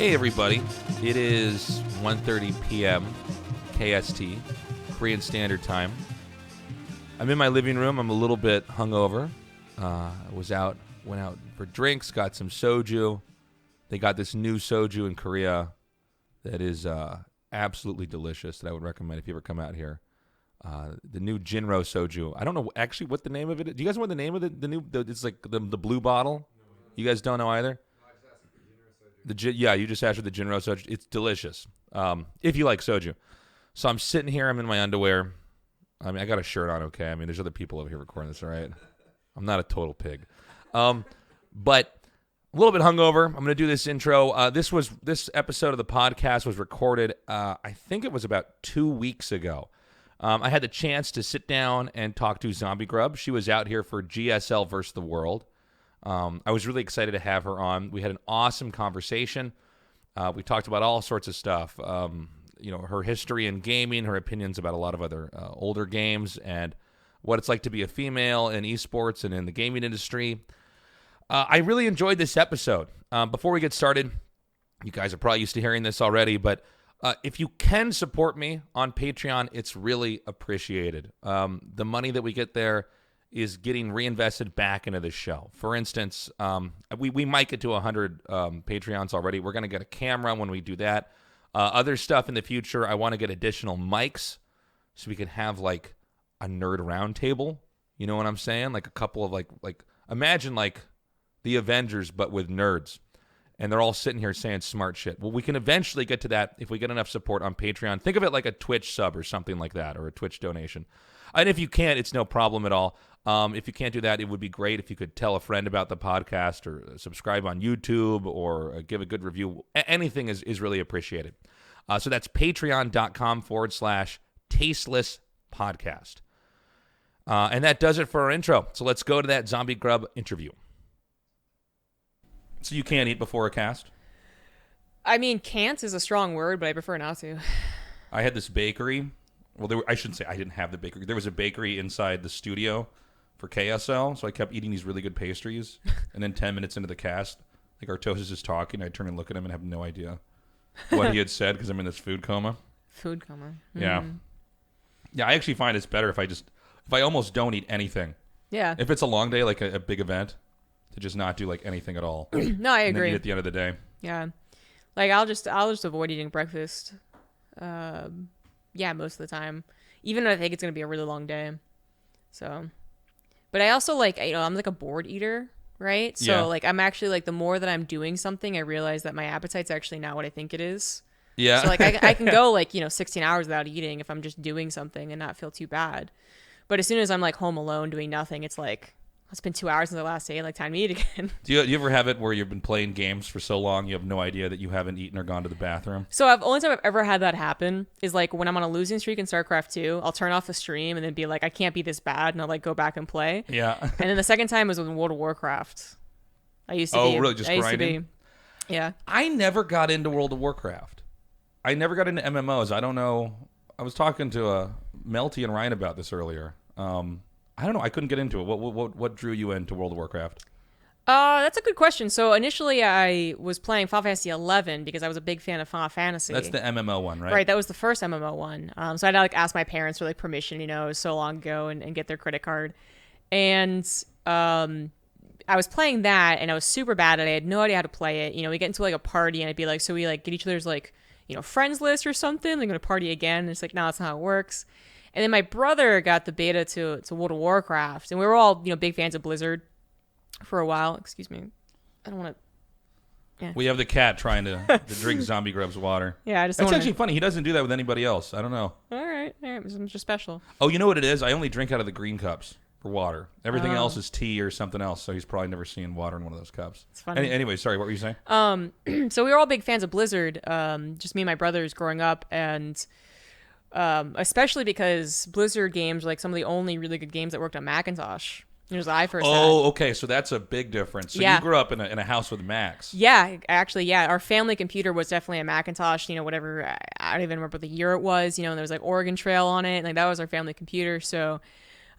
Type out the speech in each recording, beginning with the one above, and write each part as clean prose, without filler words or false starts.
Hey everybody, it is 1:30 p.m. KST, Korean Standard Time. I'm in my living room. I'm a little bit hungover. I went out for drinks, got some soju. They got this new soju in Korea that is absolutely delicious that I would recommend if you ever come out here. The new Jinro soju. I don't know actually what the name of it is. Do you guys know what the name of it's like the blue bottle? You guys don't know either? You just asked for the Jinro soju. It's delicious. If you like soju. So I'm sitting here. I'm in my underwear. I mean, I got a shirt on. Okay. I mean, there's other people over here recording this. All right. I'm not a total pig. But a little bit hungover. I'm going to do this intro. This episode of the podcast was recorded. I think it was about 2 weeks ago. I had the chance to sit down and talk to ZombieGrub. She was out here for GSL versus the World. I was really excited to have her on. We had an awesome conversation. We talked about all sorts of stuff. Her history in gaming, her opinions about a lot of other older games, and what it's like to be a female in esports and in the gaming industry. I really enjoyed this episode. Before we get started, you guys are probably used to hearing this already, but if you can support me on Patreon, it's really appreciated. The money that we get there is getting reinvested back into the show. For instance, we might get to 100 Patreons already. We're going to get a camera when we do that. Other stuff in the future, I want to get additional mics so we can have like a nerd roundtable. You know what I'm saying? Like a couple of like imagine like the Avengers but with nerds. And they're all sitting here saying smart shit. Well, we can eventually get to that if we get enough support on Patreon. Think of it like a Twitch sub or something like that, or a Twitch donation. And if you can't, it's no problem at all. If you can't do that, it would be great if you could tell a friend about the podcast or subscribe on YouTube or give a good review. Anything is really appreciated. So that's patreon.com/tasteless podcast. And that does it for our intro. So let's go to that ZombieGrub interview. So you can't eat before a cast? I mean, can't is a strong word, but I prefer not to. I had this bakery. Well, I shouldn't say I didn't have the bakery. There was a bakery inside the studio for KSL, so I kept eating these really good pastries. And then 10 minutes into the cast, like Artos is just talking, I turn and look at him and have no idea what he had said because I'm in this food coma. Food coma. Mm-hmm. Yeah. Yeah, I actually find it's better if I almost don't eat anything. Yeah. If it's a long day, like a big event, to just not do like anything at all. No, I agree. And then eat at the end of the day. Yeah. Like I'll just avoid eating breakfast. Most of the time. Even if I think it's going to be a really long day. So, but I also I'm like a bored eater, right? So yeah. I'm actually like the more that I'm doing something, I realize that my appetite's actually not what I think it is. Yeah. So I can go 16 hours without eating if I'm just doing something and not feel too bad. But as soon as I'm like home alone doing nothing, it's like, it's been 2 hours since the last day. Time to eat again. Do you ever have it where you've been playing games for so long you have no idea that you haven't eaten or gone to the bathroom? So only time I've ever had that happen is when I'm on a losing streak in StarCraft 2. I'll turn off the stream and then be like, I can't be this bad, and I'll go back and play. Yeah. And then the second time was with World of Warcraft. I used to be. Oh, really? Just grinding? Yeah. I never got into World of Warcraft. I never got into MMOs. I don't know. I was talking to Melty and Ryan about this earlier. I don't know. I couldn't get into it. What drew you into World of Warcraft? That's a good question. So initially I was playing Final Fantasy 11 because I was a big fan of Final Fantasy. That's the MMO one, right? Right. That was the first MMO one. So I had to ask my parents for permission, it was so long ago, and get their credit card. And I was playing that and I was super bad at it. I had no idea how to play it. We get into a party and I'd be like, so we get each other's friends list or something. They're going to party again. And it's no, that's not how it works. And then my brother got the beta to World of Warcraft, and we were all big fans of Blizzard for a while. Excuse me, I don't want to. Yeah. We have the cat trying to drink ZombieGrub's water. Yeah, I just. That's actually funny. He doesn't do that with anybody else. I don't know. All right, I'm just special. Oh, you know what it is? I only drink out of the green cups for water. Everything else is tea or something else. So he's probably never seen water in one of those cups. It's funny. Anyway, sorry. What were you saying? So we were all big fans of Blizzard. Just me and my brothers growing up, and. Especially because Blizzard games were some of the only really good games that worked on Macintosh. It was I first. Okay, so that's a big difference. So yeah. You grew up in a house with Macs. Yeah, actually, yeah. Our family computer was definitely a Macintosh. Whatever. I don't even remember the year it was. And there was Oregon Trail on it. That was our family computer. So,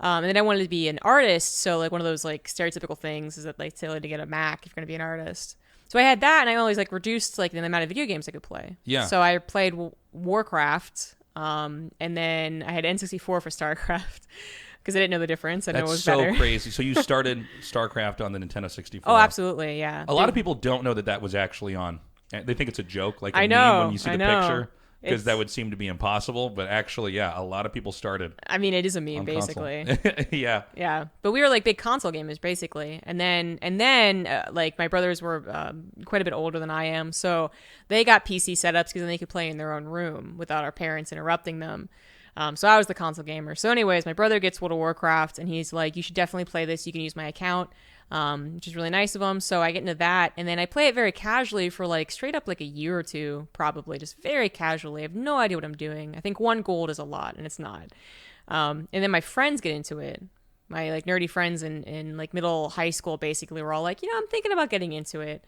and then I wanted to be an artist. So one of those stereotypical things is that they tell you to get a Mac if you're going to be an artist. So I had that, and I always like reduced like the amount of video games I could play. Yeah. So I played Warcraft, and then I had N64 for StarCraft because I didn't know the difference. I know it was better. That's so crazy. So you started StarCraft on the Nintendo 64. Oh, absolutely, yeah. A lot of people don't know that was actually on. They think it's a joke, like a I know, meme when you see the I know. picture, because that would seem to be impossible. But actually, yeah, a lot of people started. I mean, it is a meme, on basically. Yeah. Yeah, but we were like big console gamers, basically. And then like my brothers were quite a bit older than I am, so they got PC setups because then they could play in their own room without our parents interrupting them. So I was the console gamer. So anyways, my brother gets World of Warcraft, and he's like, you should definitely play this. You can use my account, which is really nice of him. So I get into that, and then I play it very casually for like straight up like a year or two, probably just very casually. I have no idea what I'm doing. I think 1 gold is a lot, and it's not. And then my friends get into it. My like nerdy friends in like middle high school basically were all like, I'm thinking about getting into it.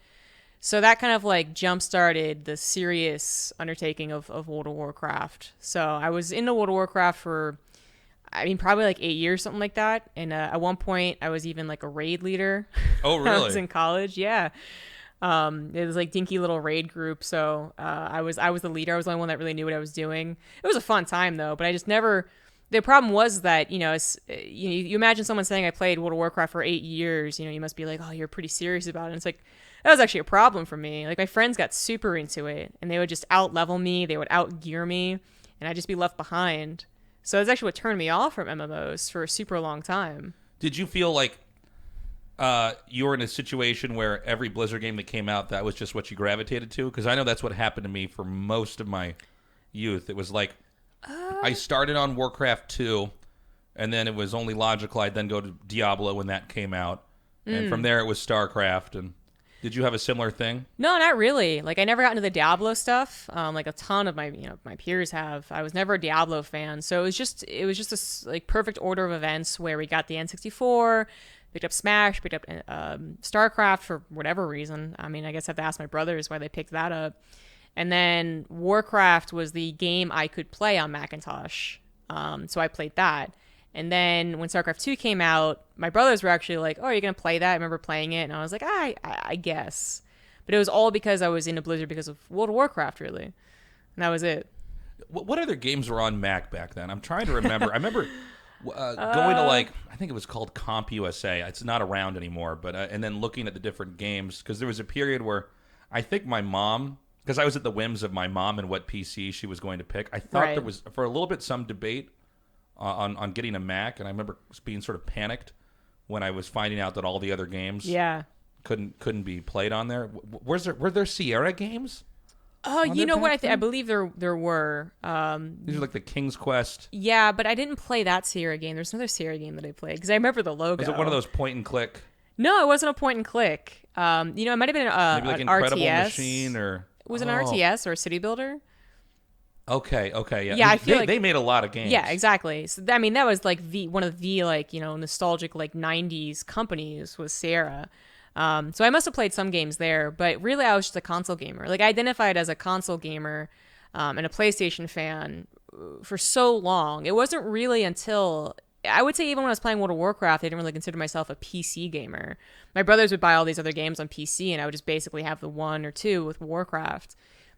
So that kind of like jump started the serious undertaking of World of Warcraft. So I was into World of Warcraft for, I mean, probably like 8 years, something like that. And at one point I was even like a raid leader. Oh, really? I was in college. Yeah. It was like dinky little raid group. So I was the leader. I was the only one that really knew what I was doing. It was a fun time though, but I just never, the problem was that, you imagine someone saying I played World of Warcraft for 8 years, you must be like, oh, you're pretty serious about it. And it's like, that was actually a problem for me. Like my friends got super into it and they would just out level me. They would out gear me and I'd just be left behind. So that's actually what turned me off from MMOs for a super long time. Did you feel like you were in a situation where every Blizzard game that came out, that was just what you gravitated to? Because I know that's what happened to me for most of my youth. It was like, I started on Warcraft 2, and then it was only logical I'd then go to Diablo when that came out. And from there it was StarCraft. And did you have a similar thing? No, not really. Like I never got into the Diablo stuff. Like a ton of my my peers have. I was never a Diablo fan. So it was just a like perfect order of events where we got the N64, picked up Smash, picked up StarCraft for whatever reason. I mean, I guess I have to ask my brothers why they picked that up. And then Warcraft was the game I could play on Macintosh. So I played that. And then when StarCraft 2 came out, my brothers were actually like, oh, are you going to play that? I remember playing it. And I was like, I guess. But it was all because I was into Blizzard because of World of Warcraft, really. And that was it. What other games were on Mac back then? I'm trying to remember. I remember going to like, I think it was called Comp USA. It's not around anymore. But and then looking at the different games. Because there was a period where I think my mom, because I was at the whims of my mom and what PC she was going to pick. I thought there was, for a little bit, some debate on getting a Mac, and I remember being sort of panicked when I was finding out that all the other games couldn't be played on there. Were there Sierra games? Oh, you know what? I believe there were. These are like the King's Quest. Yeah, but I didn't play that Sierra game. There's another Sierra game that I played because I remember the logo. Was it one of those point and click? No, it wasn't a point and click. It might have been maybe like an Incredible RTS Machine or was it an RTS or a City Builder? Okay, yeah. Yeah, I feel like they made a lot of games. Yeah, exactly. So I mean, that was like one of the like nostalgic like '90s companies was Sierra. So I must have played some games there, but really I was just a console gamer. Like I identified as a console gamer and a PlayStation fan for so long. It wasn't really until I would say even when I was playing World of Warcraft, I didn't really consider myself a PC gamer. My brothers would buy all these other games on PC, and I would just basically have the 1 or 2 with Warcraft.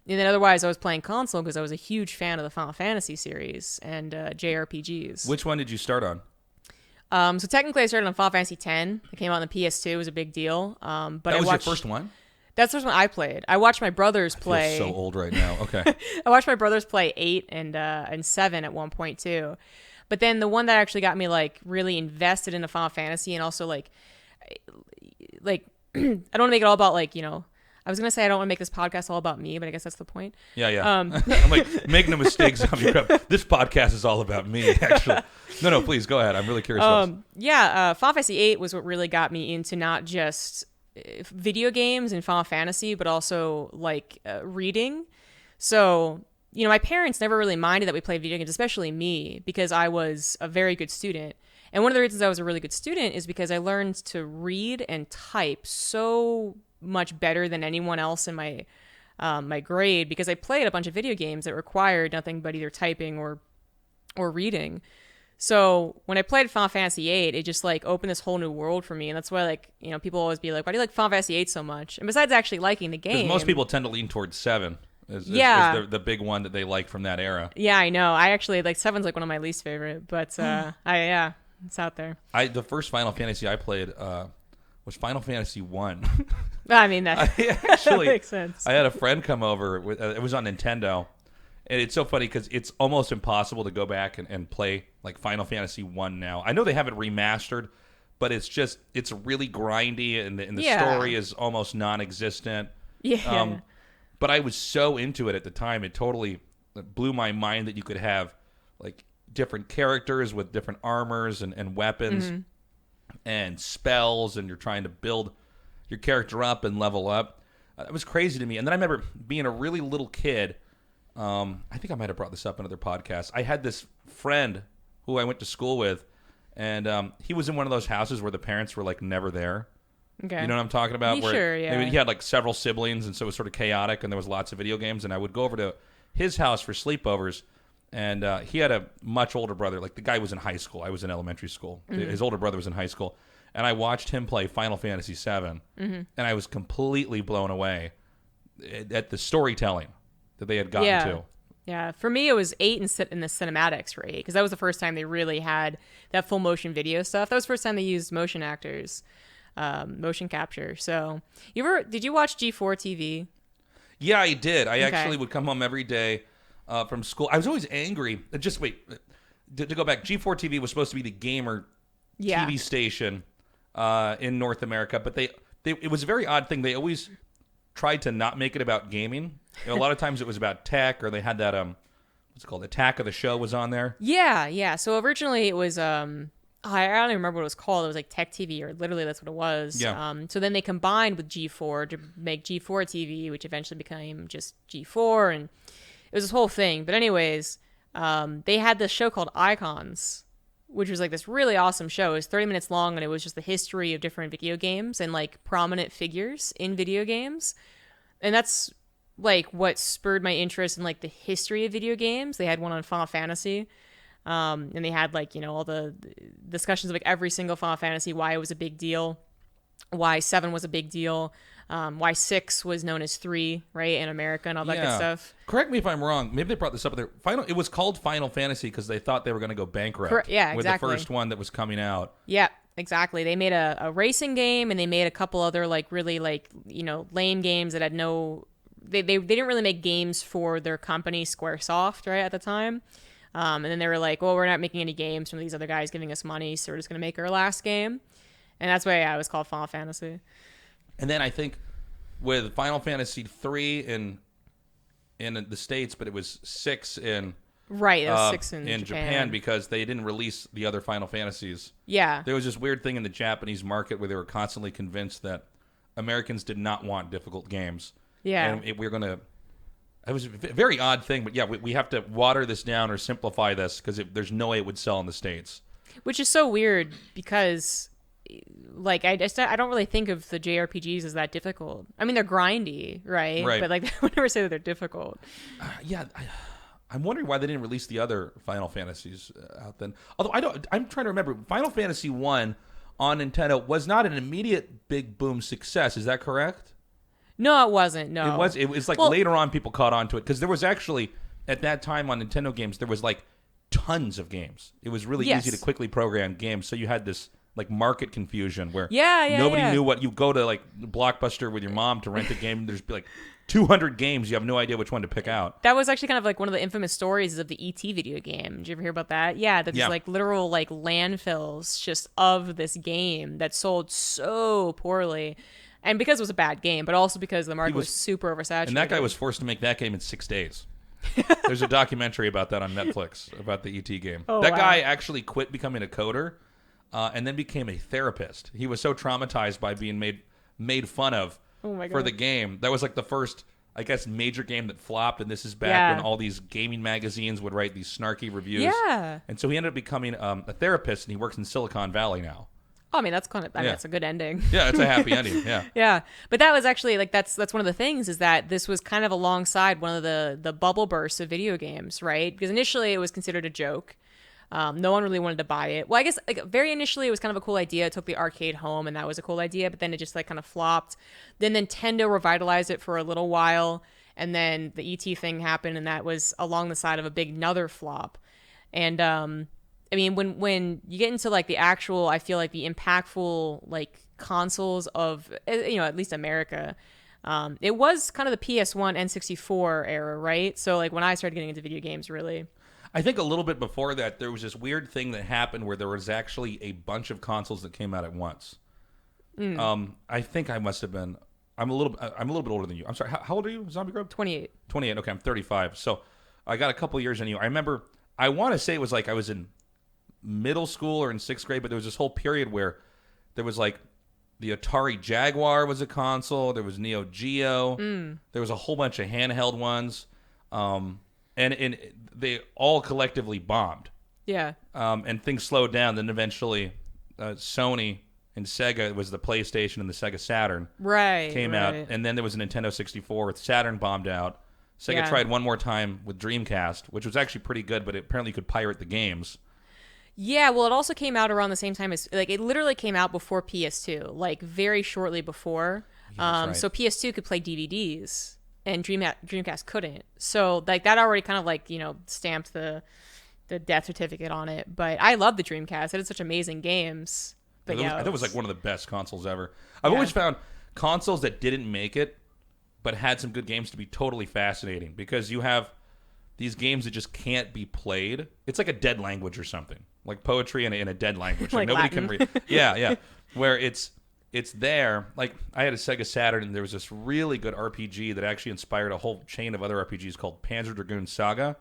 And then otherwise, I was playing console because I was a huge fan of the Final Fantasy series and JRPGs. Which one did you start on? So technically, I started on Final Fantasy X. It came out on the PS2. It was a big deal. But that was your first one? That's the first one I played. I watched my brothers play. I feel so old right now. Okay. I watched my brothers play 8 and 7 at one point too. But then the one that actually got me like really invested into Final Fantasy and also like I don't want to make it all about like I was gonna say I don't want to make this podcast all about me, but I guess that's the point. Yeah. I'm like, make no mistake, ZombieGrub. This podcast is all about me, actually. No, please go ahead. I'm really curious. Final Fantasy VIII was what really got me into not just video games and Final Fantasy, but also like reading. So my parents never really minded that we played video games, especially me, because I was a very good student. And one of the reasons I was a really good student is because I learned to read and type so much better than anyone else in my grade because I played a bunch of video games that required nothing but either typing or reading. So when I played Final Fantasy VIII, it just like opened this whole new world for me, and that's why like people always be like, "Why do you like Final Fantasy VIII so much?" And besides actually liking the game, most people tend to lean towards 7. Is the big one that they like from that era. Yeah, I know. I actually like 7's like one of my least favorite, but it's out there. The first Final Fantasy I played was Final Fantasy 1. I mean that makes sense. I had a friend come over. It was on Nintendo. And it's so funny because it's almost impossible to go back and play like Final Fantasy 1 now. I know they have it remastered, but it's really grindy and the story is almost non-existent. Yeah. But I was so into it at the time. It totally blew my mind that you could have like different characters with different armors and weapons and spells, and you're trying to build your character up and level up. It was crazy to me. And then I remember being a really little kid. I think I might have brought this up in other podcasts. I had this friend who I went to school with, and he was in one of those houses where the parents were like never there. Okay. You know what I'm talking about? Sure, yeah. He had like several siblings, and so it was sort of chaotic, and there was lots of video games, and I would go over to his house for sleepovers, and he had a much older brother. Like the guy was in high school. I was in elementary school. His older brother was in high school, and I watched him play Final Fantasy VII, and I was completely blown away at the storytelling that they had gotten to. Yeah, for me it was 8 in the cinematics for 8, because that was the first time they really had that full motion video stuff. That was the first time they used motion actors, motion capture. So, did you watch G4 TV? Yeah, I did. I actually would come home every day from school. I was always angry. Just wait, to go back, G4 TV was supposed to be the gamer TV station in North America, but it was a very odd thing. They always tried to not make it about gaming. A lot of times it was about tech, or they had that what's it called, Attack of the Show was on there. Yeah. So originally it was I don't even remember what it was called. It was like Tech TV, or literally that's what it was. Yeah. So then they combined with G4 to make G4 TV, which eventually became just G4, and it was this whole thing. But anyways, they had this show called Icons, which was like this really awesome show. It was 30 minutes long, and it was just the history of different video games and like prominent figures in video games. And that's like what spurred my interest in like the history of video games. They had one on Final Fantasy, and they had like all the discussions of like every single Final Fantasy, why it was a big deal, why 7 was a big deal, why 6 was known as 3, right, in America, and all that good stuff. Correct me if I'm wrong. Maybe they brought this up there. It was called Final Fantasy because they thought they were going to go bankrupt. Yeah, with exactly. the first one that was coming out. Yeah, exactly. They made a racing game, and they made a couple other like really like lame games that had no. They didn't really make games for their company, Squaresoft, right, at the time. And then they were like, well, we're not making any games from these other guys giving us money, so we're just going to make our last game. And that's why it was called Final Fantasy. And then I think with Final Fantasy 3 in the States, but it was 6 in... Right, it was 6 in Japan because they didn't release the other Final Fantasies. Yeah. There was this weird thing in the Japanese market where they were constantly convinced that Americans did not want difficult games. Yeah. And we're going to... It was a very odd thing, but yeah, we have to water this down or simplify this because there's no way it would sell in the States. Which is so weird because, like, I don't really think of the JRPGs as that difficult. I mean, they're grindy, right? Right. But, like, I would never say that they're difficult. Yeah, I'm wondering why they didn't release the other Final Fantasies out then. Although I'm trying to remember, Final Fantasy 1 on Nintendo was not an immediate big boom success. Is that correct? No, it wasn't. No, it was like later on people caught on to it because there was actually at that time on Nintendo games there was like tons of games. It was really easy to quickly program games, so you had this like market confusion where nobody knew what you go to like Blockbuster with your mom to rent a game. There's like 200 games, you have no idea which one to pick out. That was actually kind of like one of the infamous stories of the E.T. video game. Did you ever hear about that? Yeah, there's like literal like landfills just of this game that sold so poorly. And because it was a bad game, but also because the market was super oversaturated. And that guy was forced to make that game in 6 days. There's a documentary about that on Netflix, about the E.T. game. That guy actually quit becoming a coder and then became a therapist. He was so traumatized by being made fun of for the game. That was like the first, I guess, major game that flopped, and this is back when all these gaming magazines would write these snarky reviews. Yeah. And so he ended up becoming a therapist, and he works in Silicon Valley now. Oh, I mean, that's kind of, that's a good ending. Yeah, it's a happy ending, yeah. Yeah, but that was actually, like, that's one of the things is that this was kind of alongside one of the bubble bursts of video games, right? Because initially it was considered a joke. No one really wanted to buy it. Well, I guess like very initially it was kind of a cool idea. It took the arcade home, and that was a cool idea. But then it just like kind of flopped. Then Nintendo revitalized it for a little while, and then the ET thing happened, and that was along the side of a big another flop. And I mean, when you get into like the actual, I feel like the impactful like consoles of at least America. It was kind of the PS1 N64 era, right? So like when I started getting into video games, really. I think a little bit before that, there was this weird thing that happened where there was actually a bunch of consoles that came out at once. I think I must have been. I'm a little bit older than you. I'm sorry. How old are you, ZombieGrub? 28. 28. Okay, I'm 35. So I got a couple years on you. I remember. I want to say it was like I was in middle school or in 6th grade, but there was this whole period where there was like the Atari Jaguar was a console. There was Neo Geo. There was a whole bunch of handheld ones. And they all collectively bombed. Yeah. And things slowed down. Then eventually, Sony and Sega, it was the PlayStation and the Sega Saturn, came out. And then there was a Nintendo 64. Saturn bombed out. Sega tried one more time with Dreamcast, which was actually pretty good, but apparently you could pirate the games. Yeah, well, it also came out around the same time as, like, it literally came out before PS2, like, very shortly before. Yeah, right. So PS2 could play DVDs, and Dreamcast couldn't. So, like, that already kind of, like, stamped the death certificate on it. But I love the Dreamcast. It had such amazing games. But I thought it was, like, one of the best consoles ever. I've always found consoles that didn't make it, but had some good games to be totally fascinating, because you have these games that just can't be played. It's like a dead language or something, like poetry in a dead language. Like nobody Latin. can read. Yeah. Where it's there. Like I had a Sega Saturn, and there was this really good RPG that actually inspired a whole chain of other RPGs called Panzer Dragoon Saga.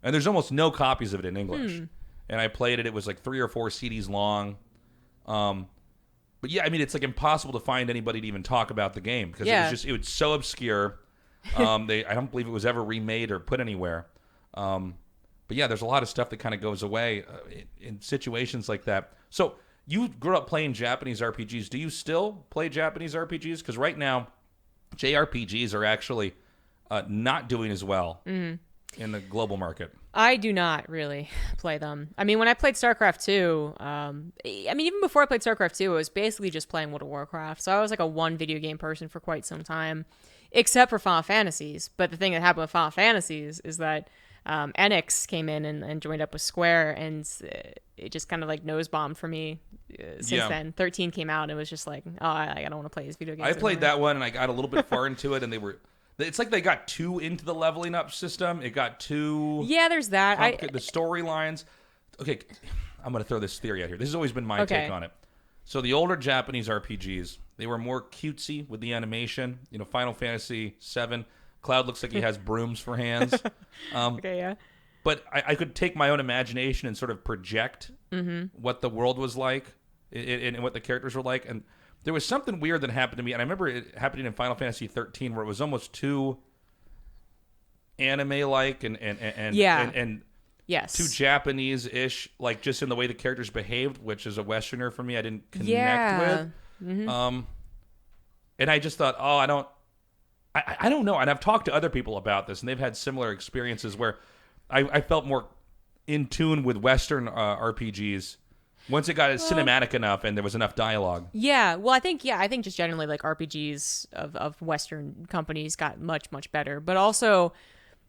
And there's almost no copies of it in English. And I played it. It was like 3 or 4 CDs long. But yeah, I mean, it's like impossible to find anybody to even talk about the game, because it was so obscure. I don't believe it was ever remade or put anywhere. But yeah, there's a lot of stuff that kind of goes away in situations like that. So you grew up playing Japanese RPGs. Do you still play Japanese RPGs? Because right now, JRPGs are actually not doing as well in the global market. I do not really play them. I mean, when I played StarCraft 2, I mean, even before I played StarCraft 2, I was basically just playing World of Warcraft. So I was like a one video game person for quite some time, except for Final Fantasies. But the thing that happened with Final Fantasies is that Enix came in and joined up with Square, and it just kind of like nose bombed for me since then. 13 came out, and it was just like, oh, I don't want to play these video games I played anymore. that one, and I got a little bit far into it, and it's like they got too into the leveling up system. It got too... Yeah, there's that. The storylines... Okay, I'm going to throw this theory out here. This has always been my take on it. So the older Japanese RPGs, they were more cutesy with the animation. Final Fantasy VII, Cloud looks like he has brooms for hands. Okay, yeah. But I could take my own imagination and sort of project what the world was like and what the characters were like. And there was something weird that happened to me, and I remember it happening in Final Fantasy 13, where it was almost too anime-like and yes, too Japanese-ish, like just in the way the characters behaved, which as a Westerner for me, I didn't connect with. And I just thought, I don't know. And I've talked to other people about this, and they've had similar experiences where I felt more in tune with Western RPGs once it got cinematic enough and there was enough dialogue. Yeah, well, I think just generally like RPGs of Western companies got much, much better. But also,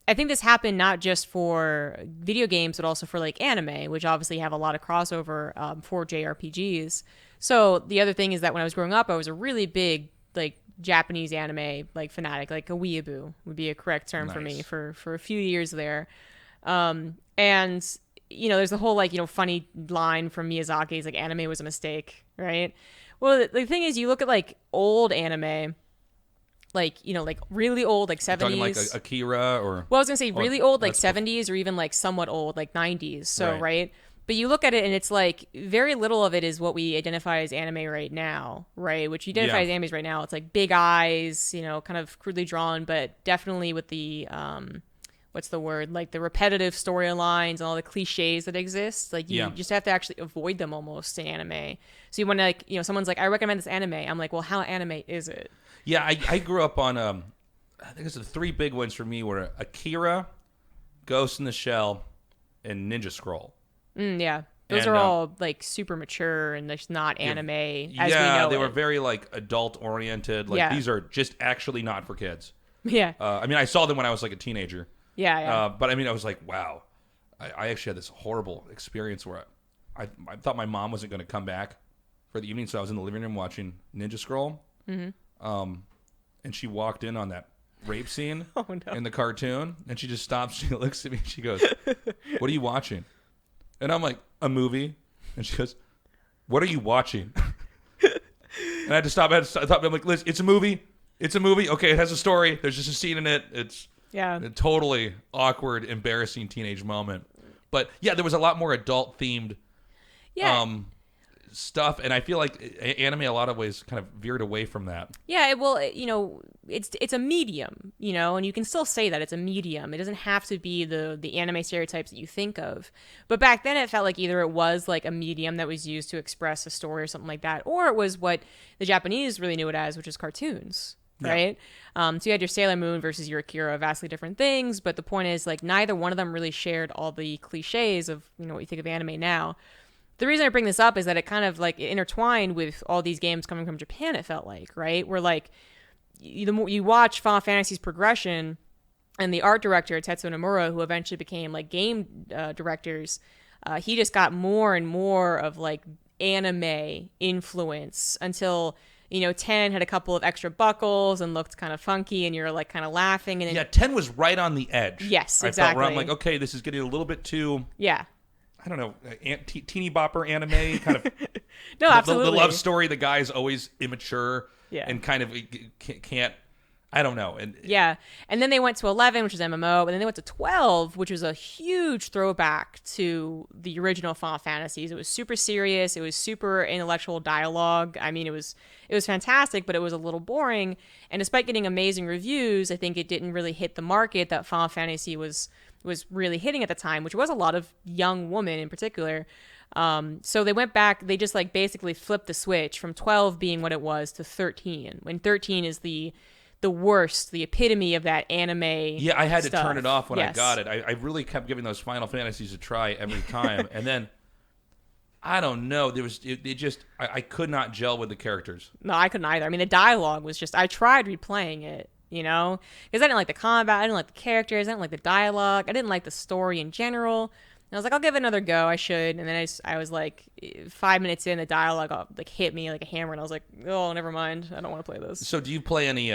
I think this happened not just for video games, but also for like anime, which obviously have a lot of crossover for JRPGs. So the other thing is that when I was growing up, I was a really big like Japanese anime like fanatic, like a weeaboo would be a correct term for me for a few years there. And there's the whole like funny line from Miyazaki's like anime was a mistake, right? Well, the thing is, you look at like old anime, like like really old, like 70s. Talking like Akira or... Well, I was gonna say really old, like 70s, or even like somewhat old, like 90s. So right. But you look at it, and it's like very little of it is what we identify as anime right now, right? Which you identify as animes right now. It's like big eyes, kind of crudely drawn, but definitely with the what's the word? Like the repetitive storylines and all the cliches that exist. Like you just have to actually avoid them almost in anime. So you want to like, someone's like, I recommend this anime. I'm like, well, how anime is it? Yeah, I grew up on I think it's the 3 big ones for me were Akira, Ghost in the Shell, and Ninja Scroll. Yeah. Those And, are all like super mature and just not anime as we know they it. were very like adult oriented. Like these are just actually not for kids. Yeah. I mean, I saw them when I was like a teenager. Yeah. But I mean, I was like, wow. I actually had this horrible experience where I thought my mom wasn't going to come back for the evening, so I was in the living room watching Ninja Scroll. Mm-hmm. And she walked in on that rape scene in the cartoon, and she just stops. She looks at me. And she goes, "What are you watching?" And I'm like, "A movie." And she goes, "What are you watching?" And I had to stop. I'm like, "Liz, it's a movie. It's a movie. Okay, it has a story. There's just a scene in it. It's a totally awkward, embarrassing teenage moment." But yeah, there was a lot more adult themed stuff, and I feel like anime a lot of ways kind of veered away from that. Yeah, well, it's a medium, and you can still say that it's a medium. It doesn't have to be the anime stereotypes that you think of. But back then it felt like either it was like a medium that was used to express a story or something like that, or it was what the Japanese really knew it as, which is cartoons. Right? So you had your Sailor Moon versus your Akira, vastly different things, but the point is like neither one of them really shared all the cliches of, what you think of anime now. The reason I bring this up is that it kind of like intertwined with all these games coming from Japan, it felt like, right? Where like the more you watch Final Fantasy's progression and the art director, Tetsuo Nomura, who eventually became like game directors, he just got more and more of like anime influence until 10 had a couple of extra buckles and looked kind of funky and you're like kind of laughing. And then, 10 was right on the edge. Yes, I exactly. felt where I'm like, okay, this is getting a little bit too... Yeah. I don't know, teeny bopper anime kind of. No, absolutely. The love story, the guy's always immature and kind of can't. I don't know. And then they went to 11, which is MMO, and then they went to 12, which was a huge throwback to the original Final Fantasies. It was super serious. It was super intellectual dialogue. I mean, it was fantastic, but it was a little boring. And despite getting amazing reviews, I think it didn't really hit the market that Final Fantasy was really hitting at the time, which was a lot of young women in particular. So they went back, they just like basically flipped the switch from 12 being what it was to 13, when 13 is the worst, the epitome of that anime. Yeah, I had stuff. To turn it off when yes. I got it. I really kept giving those Final Fantasies a try every time. And then, I don't know, there was, it just, I could not gel with the characters. No, I couldn't either. I mean, the dialogue was just, I tried replaying it. Because I didn't like the combat, I didn't like the characters, I didn't like the dialogue, I didn't like the story in general. And I was like, I'll give it another go, I should. And then I was like, 5 minutes in, the dialogue like hit me like a hammer, and I was like, oh, never mind, I don't want to play this. So do you play any,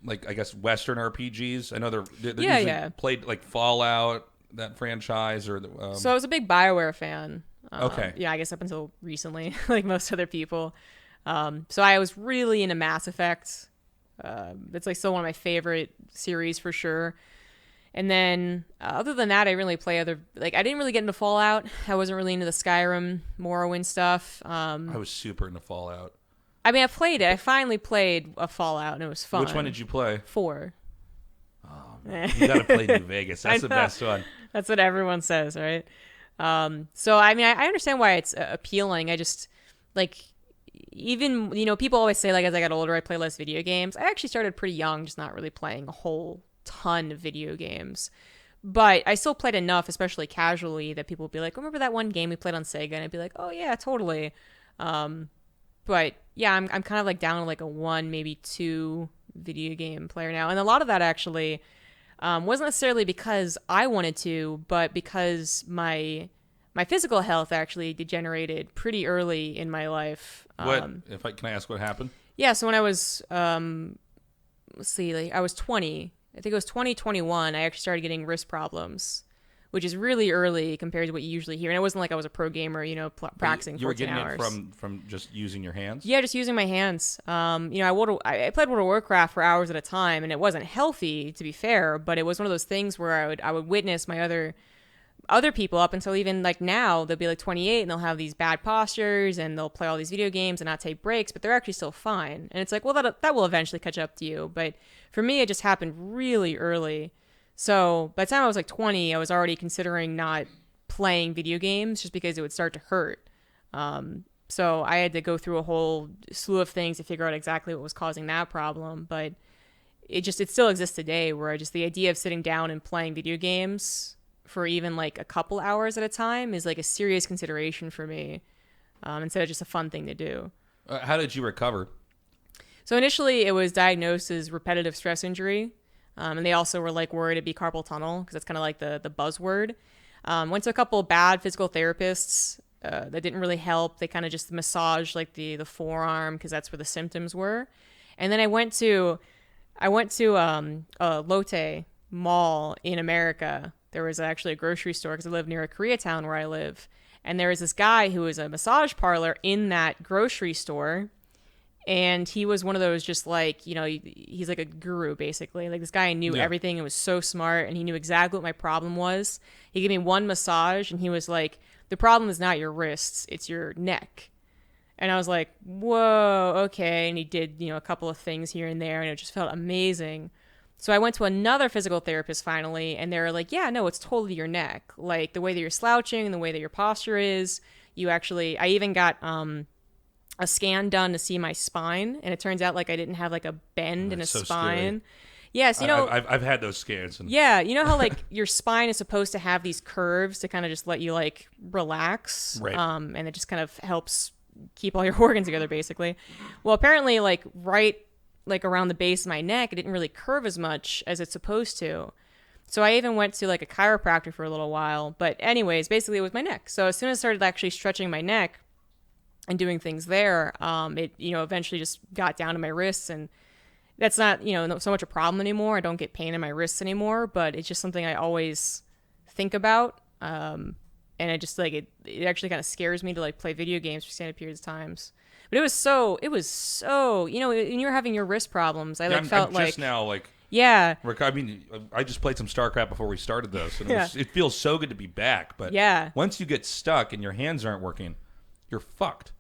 like, I guess, Western RPGs? I know they're usually played, like, Fallout, that franchise, or... So I was a big BioWare fan. Okay. Yeah, I guess up until recently, like most other people. So I was really into Mass Effect. It's like still one of my favorite series for sure. And then other than that, I didn't really play other, like I didn't really get into Fallout. I wasn't really into the Skyrim, Morrowind stuff. I was super into Fallout. I mean, I played it. I finally played a Fallout and it was fun. Which one did you play? 4. Oh, man. You gotta play New Vegas. That's the best one. That's what everyone says, right? So I mean, I understand why it's appealing. I just like, even, people always say, like, as I got older, I play less video games. I actually started pretty young, just not really playing a whole ton of video games. But I still played enough, especially casually, that people would be like, remember that one game we played on Sega? And I'd be like, oh, yeah, totally. But, yeah, I'm kind of, like, down to, like, a 1, maybe 2 video game player now. And a lot of that, actually, wasn't necessarily because I wanted to, but because my physical health actually degenerated pretty early in my life. Can I ask what happened? Yeah, so when I was, let's see, like I was 20. I think it was 2021. I actually started getting wrist problems, which is really early compared to what you usually hear. And it wasn't like I was a pro gamer, practicing 14 hours. You were getting it from just using your hands? Yeah, just using my hands. I played World of Warcraft for hours at a time, and it wasn't healthy, to be fair, but it was one of those things where I would witness my other people up until even like now, they'll be like 28 and they'll have these bad postures and they'll play all these video games and not take breaks, but they're actually still fine. And it's like, well, that will eventually catch up to you. But for me, it just happened really early. So by the time I was like 20, I was already considering not playing video games just because it would start to hurt. So I had to go through a whole slew of things to figure out exactly what was causing that problem. But it still exists today, where the idea of sitting down and playing video games for even like a couple hours at a time is like a serious consideration for me, instead of just a fun thing to do. How did you recover? So initially it was diagnosed as repetitive stress injury. And they also were like worried it'd be carpal tunnel because that's kind of like the buzzword. Went to a couple of bad physical therapists that didn't really help. They kind of just massaged like the forearm because that's where the symptoms were. And then I went to Lotte Mall in America. There was actually a grocery store because I live near a Koreatown where I live. And there was this guy who was a massage parlor in that grocery store. And he was one of those just like, you know, he's like a guru, basically. Like this guy knew everything and was so smart. And he knew exactly what my problem was. He gave me one massage and he was like, the problem is not your wrists, it's your neck. And I was like, whoa, okay. And he did, you know, a couple of things here and there. And it just felt amazing. So I went to another physical therapist finally. And they were like, yeah, no, it's totally your neck. Like the way that you're slouching and the way that your posture is. I even got a scan done to see my spine, and it turns out like I didn't have like a bend in a spine. Scary. Yes, you know, I've had those scans. And... Yeah, you know how like your spine is supposed to have these curves to kind of just let you like relax, right? And it just kind of helps keep all your organs together, basically. Well, apparently, like right like around the base of my neck, it didn't really curve as much as it's supposed to. So I even went to like a chiropractor for a little while. But anyways, basically it was my neck. So as soon as I started actually stretching my neck and doing things there, it, you know, eventually just got down to my wrists, and that's not, you know, so much a problem anymore. I don't get pain in my wrists anymore, but it's just something I always think about. And it just like, it actually kind of scares me to like play video games for extended periods of times. But it was so, you know, when you're having your wrist problems, I like felt I'm like just now like, yeah. I mean, I just played some StarCraft before we started this, and it feels so good to be back. But once you get stuck and your hands aren't working, you're fucked,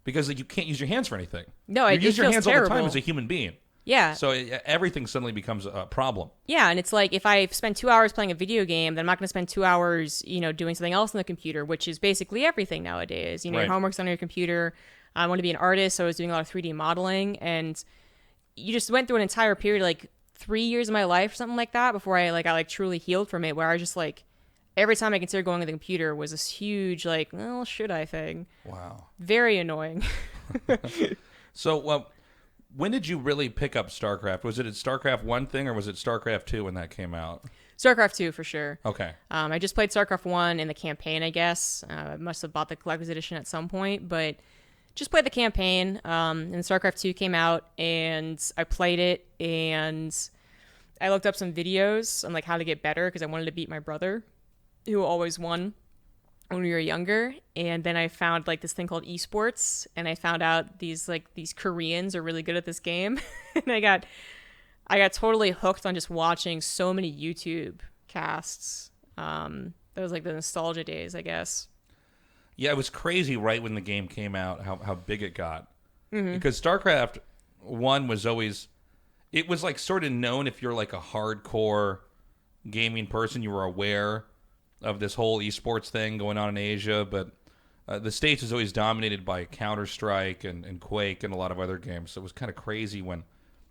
because like you can't use your hands for anything. No, you use your hands terrible. all the time as a human being. Yeah. So everything suddenly becomes a problem. Yeah, and it's like if I spend 2 hours playing a video game, then I'm not going to spend 2 hours, you know, doing something else on the computer, which is basically everything nowadays. You know, your homework's on your computer. I want to be an artist, so I was doing a lot of 3D modeling, and you just went through an entire period, like 3 years of my life or something like that, before I truly healed from it, where I was just like, every time I considered going to the computer was this huge, like, well, should I thing. Wow. Very annoying. So, when did you really pick up StarCraft? Was it a StarCraft 1 thing, or was it StarCraft 2 when that came out? StarCraft 2 for sure. Okay. I just played StarCraft 1 in the campaign, I guess. I must have bought the collector's edition at some point, but just played the campaign. And StarCraft 2 came out, and I played it, and I looked up some videos on like how to get better because I wanted to beat my brother, who always won when we were younger. And then I found like this thing called esports, and I found out these Koreans are really good at this game. And I got totally hooked on just watching so many YouTube casts. That was like the nostalgia days, I guess. Yeah, it was crazy right when the game came out, how big it got. Mm-hmm. Because StarCraft 1 was always, it was like sort of known if you're like a hardcore gaming person, you were aware of this whole esports thing going on in Asia, but the States was always dominated by Counter-Strike and Quake and a lot of other games. So it was kind of crazy when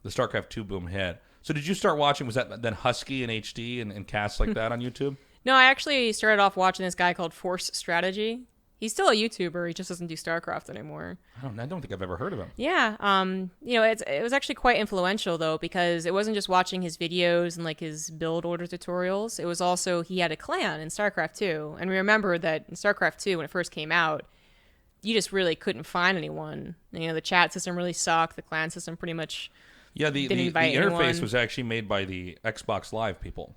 the StarCraft 2 boom hit. So did you start watching, was that then Husky and HD and casts like that on YouTube? No, I actually started off watching this guy called Force Strategy. He's still a YouTuber. He just doesn't do StarCraft anymore. I don't think I've ever heard of him. Yeah. You know, it was actually quite influential, though, because it wasn't just watching his videos and like his build order tutorials. It was also, he had a clan in StarCraft 2. And remember that in StarCraft 2, when it first came out, you just really couldn't find anyone. You know, the chat system really sucked. The clan system pretty much didn't invite anyone. Interface was actually made by the Xbox Live people.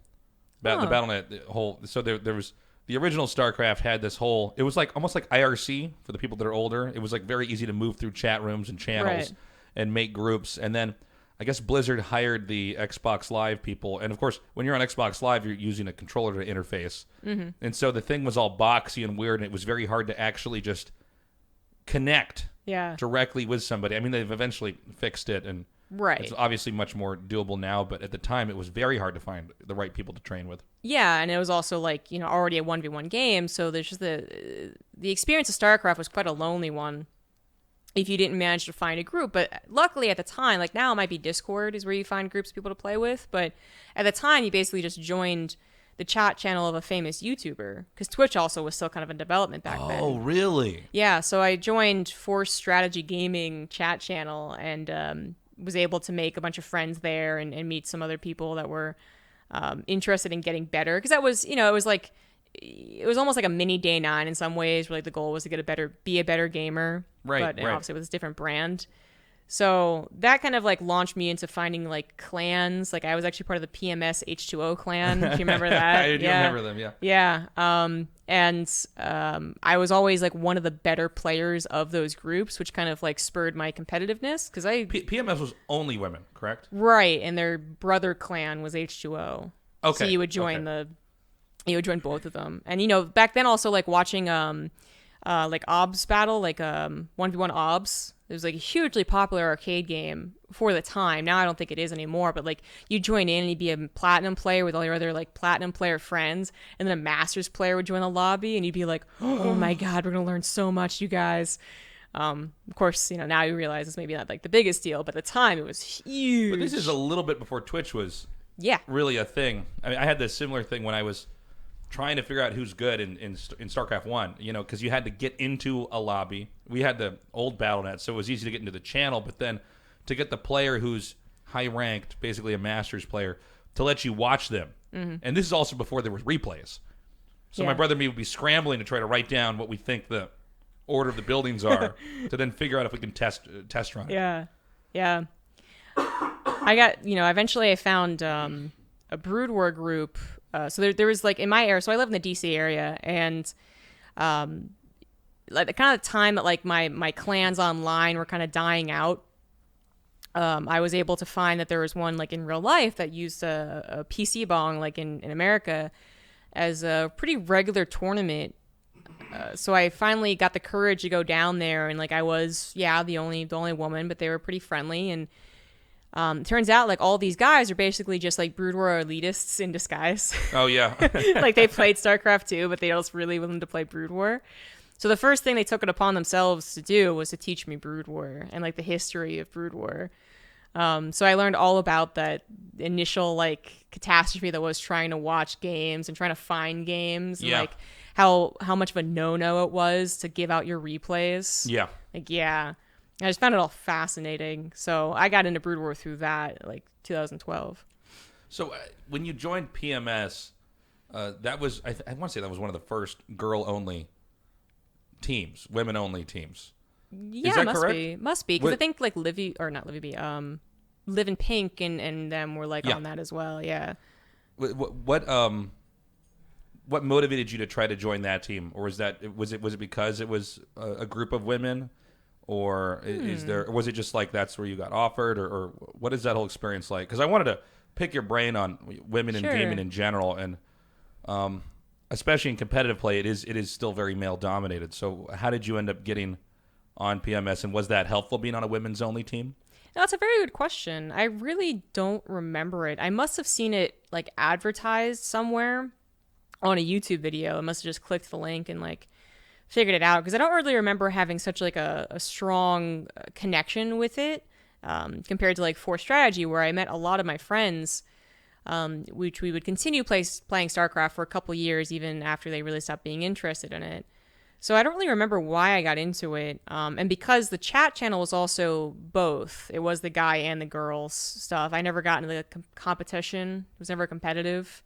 The Battle.net, the whole, so there was... The original StarCraft had this whole, it was like almost like IRC for the people that are older. It was like very easy to move through chat rooms and channels and make groups. And then I guess Blizzard hired the Xbox Live people. And of course, when you're on Xbox Live, you're using a controller to interface. Mm-hmm. And so the thing was all boxy and weird, and it was very hard to actually just connect directly with somebody. I mean, they've eventually fixed it, and it's obviously much more doable now, but at the time it was very hard to find the right people to train with. Yeah, and it was also like, you know, already a 1v1 game, so there's just the experience of StarCraft was quite a lonely one if you didn't manage to find a group. But luckily at the time, like now it might be Discord is where you find groups of people to play with, but at the time you basically just joined the chat channel of a famous YouTuber, because Twitch also was still kind of in development back then. Oh, really? Yeah, so I joined Force Strategy Gaming chat channel and was able to make a bunch of friends there and meet some other people that were interested in getting better. Because that was, it was almost like a mini Day 9 in some ways, where like the goal was to be a better gamer. Right, but right. obviously with a different brand. So that kind of like launched me into finding like clans. Like I was actually part of the PMS H2O clan. If you remember that. I do remember them, yeah. Yeah. I was always like one of the better players of those groups, which kind of like spurred my competitiveness because PMS was only women, correct? Right, and their brother clan was H2O. Okay. So you would join you would join both of them. And back then also like watching like OBS battle, like 1v1 OBS. It was like a hugely popular arcade game for the time. Now I don't think it is anymore, but like you join in and you'd be a platinum player with all your other like platinum player friends, and then a masters player would join the lobby and you'd be like, oh my god, we're gonna learn so much, you guys. Of course, now you realize it's maybe not like the biggest deal, but at the time it was huge. But this is a little bit before Twitch was really a thing. I mean, I had this similar thing when I was trying to figure out who's good in StarCraft 1, because you had to get into a lobby. We had the old BattleNet, so it was easy to get into the channel, but then to get the player who's high-ranked, basically a Masters player, to let you watch them. Mm-hmm. And this is also before there was replays. So my brother and me would be scrambling to try to write down what we think the order of the buildings are to then figure out if we can test run it. Yeah. I got, eventually I found a Brood War group. So there was like in my area, so I live in the DC area, and like the kind of time that like my clans online were kind of dying out, I was able to find that there was one like in real life that used a PC bong like in America as a pretty regular tournament. So I finally got the courage to go down there, and like I was the only woman, but they were pretty friendly. And turns out like all these guys are basically just like Brood War elitists in disguise. Oh yeah. Like they played StarCraft 2, but they just really willing to play Brood War. So the first thing they took it upon themselves to do was to teach me Brood War and like the history of Brood War. So I learned all about that initial like catastrophe that was trying to watch games and trying to find games. And, like how much of a no-no it was to give out your replays. Yeah. Like, I just found it all fascinating. So I got into Brood War through that, like 2012. So when you joined PMS, that was, I want to say that was one of the first girl-only teams, women-only teams. Yeah, is that correct? Must be. Because I think like Live in Pink and them were like on that as well. Yeah. What motivated you to try to join that team, or was it because it was a group of women, or was it just like that's where you got offered, or what is that whole experience like? Because I wanted to pick your brain on women in gaming in general, and especially in competitive play, it is still very male dominated. So how did you end up getting on PMS, and was that helpful being on a women's only team? No, that's a very good question. I really don't remember it. I must have seen it like advertised somewhere on a YouTube video. I must have just clicked the link and like figured it out, because I don't really remember having such like a strong connection with it compared to like Force Strategy, where I met a lot of my friends, which we would continue playing StarCraft for a couple years even after they really stopped being interested in it. So I don't really remember why I got into it. And because the chat channel was also both, it was the guy and the girls stuff. I never got into the competition. It was never competitive.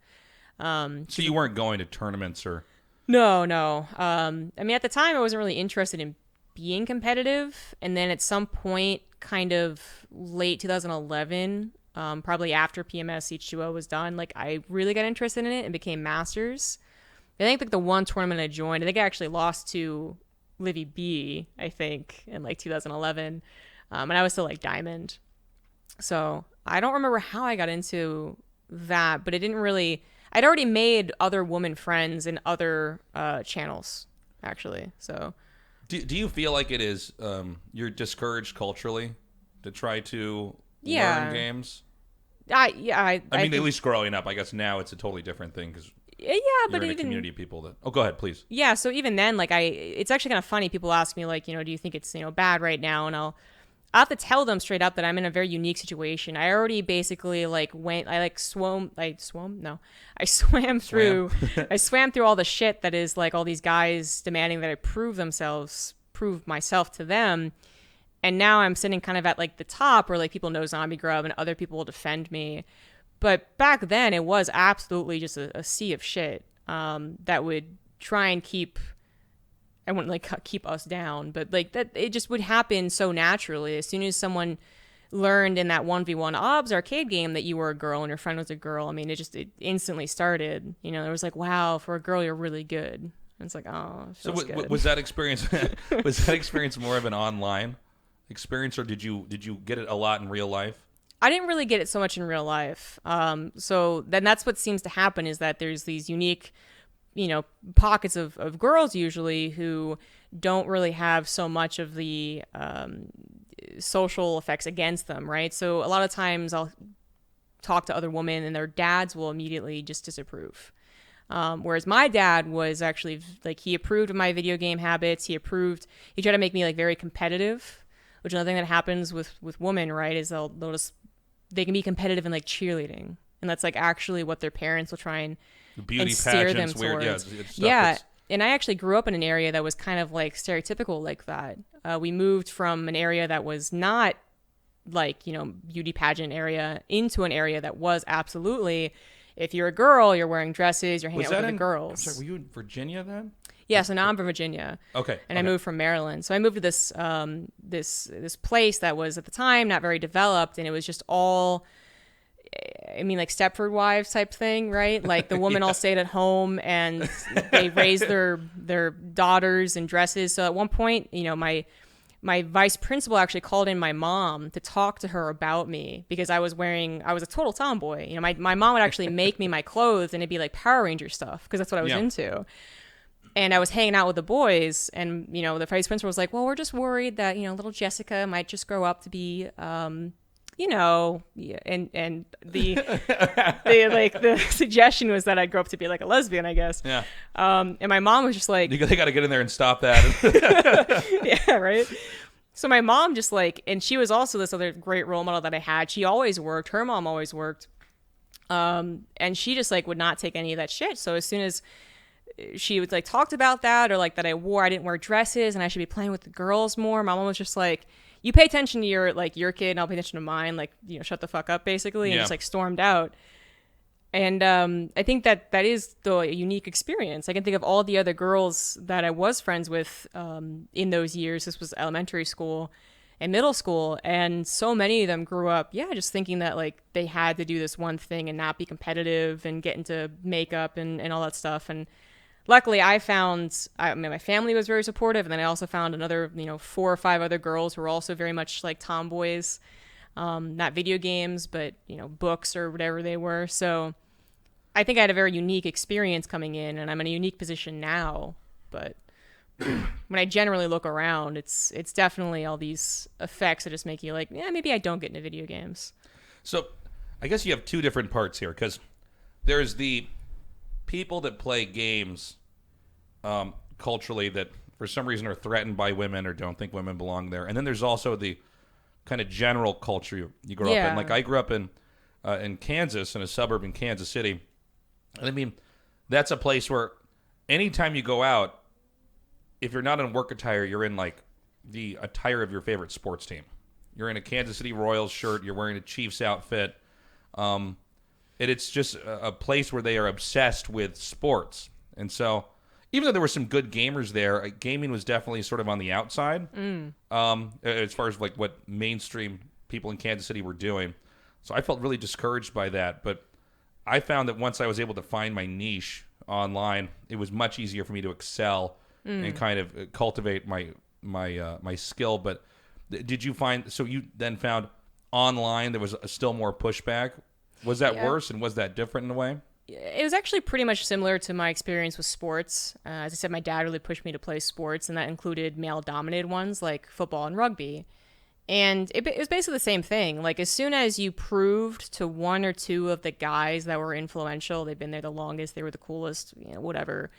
So you weren't going to tournaments or? No. I mean, at the time, I wasn't really interested in being competitive. And then at some point, kind of late 2011, probably after PMS H2O was done, like I really got interested in it and became Masters. I think like the one tournament I joined, I think I actually lost to Livy B, I think, in like 2011. And I was still like Diamond. So I don't remember how I got into that, but it didn't really... I'd already made other woman friends in other channels, actually. So, do you feel like it is you're discouraged culturally to try to learn games? I mean, at least growing up. I guess now it's a totally different thing because but in a community of people that. Oh, go ahead, please. Yeah. So even then, like it's actually kind of funny. People ask me like, do you think it's bad right now? And I have to tell them straight up that I'm in a very unique situation. I already basically like I swam through I swam through all the shit that is like all these guys demanding that I prove myself to them. And now I'm sitting kind of at like the top where like people know ZombieGrub and other people will defend me. But back then it was absolutely just a sea of shit that would try and I wouldn't like keep us down, but like that, it just would happen so naturally. As soon as someone learned in that 1v1 OBS arcade game that you were a girl and your friend was a girl, I mean, it instantly started. You know, it was like, wow, for a girl, you're really good. And it's like, oh, it feels good. Was that experience more of an online experience, or did you get it a lot in real life? I didn't really get it so much in real life. So then that's what seems to happen is that there's these unique, you know, pockets of girls usually who don't really have so much of the social effects against them, right? So a lot of times I'll talk to other women and their dads will immediately just disapprove. Whereas my dad was actually like, he approved of my video game habits. He tried to make me like very competitive, which another thing that happens with women, right, is they can be competitive in like cheerleading. And that's like actually what their parents will try and beauty steer them pageants, weird, towards. Yeah. And I actually grew up in an area that was kind of like stereotypical like that. We moved from an area that was not like, you know, beauty pageant area into an area that was absolutely, if you're a girl, you're wearing dresses, you're hanging out with the girls. I'm sorry, were you in Virginia then? Yeah, so now I'm from Virginia. Okay. And I moved from Maryland. So I moved to this this place that was at the time not very developed, and it was just all, I mean, like Stepford Wives type thing, right? Like the women all stayed at home and they raised their daughters in dresses. So at one point, you know, my vice principal actually called in my mom to talk to her about me because I was a total tomboy. You know, my mom would actually make me my clothes and it'd be like Power Ranger stuff because that's what I was into. And I was hanging out with the boys, and, you know, the vice principal was like, well, we're just worried that, you know, little Jessica might just grow up to be, you know, and the suggestion was that I'd grow up to be like a lesbian, I guess. Yeah. And my mom was just like, they got to get in there and stop that. yeah, right. So my mom just like, and she was also this other great role model that I had. She always worked. Her mom always worked. And she just like would not take any of that shit. So as soon as she was like talked about that, or like that I didn't wear dresses and I should be playing with the girls more, my mom was just like, you pay attention to your kid and I'll pay attention to mine, like, you know, shut the fuck up basically, and just like stormed out. And I think that is the unique experience. I can think of all the other girls that I was friends with in those years. This was elementary school and middle school, and so many of them grew up just thinking that like they had to do this one thing and not be competitive and get into makeup and all that stuff. And luckily, I mean, my family was very supportive, and then I also found another, you know, 4 or 5 other girls who were also very much like tomboys, not video games, but, you know, books or whatever they were. So I think I had a very unique experience coming in, and I'm in a unique position now. But when I generally look around, it's definitely all these effects that just make you like, yeah, maybe I don't get into video games. So I guess you have 2 different parts here, because there's the people that play games culturally that for some reason are threatened by women or don't think women belong there. And then there's also the kind of general culture you grow up in. Like I grew up in Kansas, in a suburb in Kansas City. And I mean, that's a place where anytime you go out, if you're not in work attire, you're in like the attire of your favorite sports team. You're in a Kansas City Royals shirt. You're wearing a Chiefs outfit. And it's just a place where they are obsessed with sports. And so even though there were some good gamers there, gaming was definitely sort of on the outside as far as like what mainstream people in Kansas City were doing. So I felt really discouraged by that. But I found that once I was able to find my niche online, it was much easier for me to excel and kind of cultivate my skill. But did you find, so you then found online there was still more pushback? Was that worse, and was that different in a way? It was actually pretty much similar to my experience with sports. As I said, my dad really pushed me to play sports, and that included male-dominated ones like football and rugby. And it was basically the same thing. Like, as soon as you proved to 1 or 2 of the guys that were influential, they'd been there the longest, they were the coolest, you know, whatever,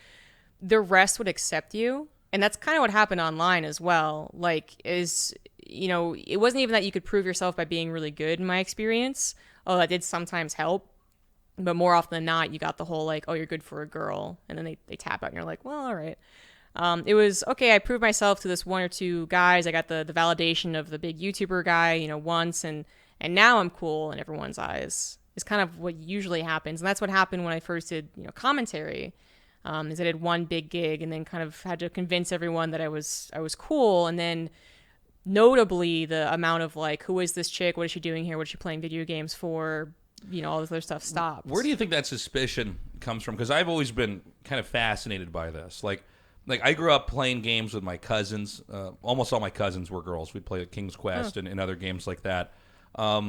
the rest would accept you. And that's kind of what happened online as well. Like, it wasn't even that you could prove yourself by being really good in my experience. Oh, that did sometimes help. But more often than not, you got the whole like, oh, you're good for a girl. And then they tap out and you're like, well, all right. It was, okay, I proved myself to this one or two guys. I got the validation of the big YouTuber guy, once. And now I'm cool in everyone's eyes. It's kind of what usually happens. And that's what happened when I first did, commentary. Is I did one big gig and then kind of had to convince everyone that I was cool. And then notably the amount of like, who is this chick? What is she doing here? What is she playing video games for? All this other stuff stopped. Where do you think that suspicion comes from? Because I've always been kind of fascinated by this. Like I grew up playing games with my cousins. Almost all my cousins were girls. We'd play King's Quest and other games like that. I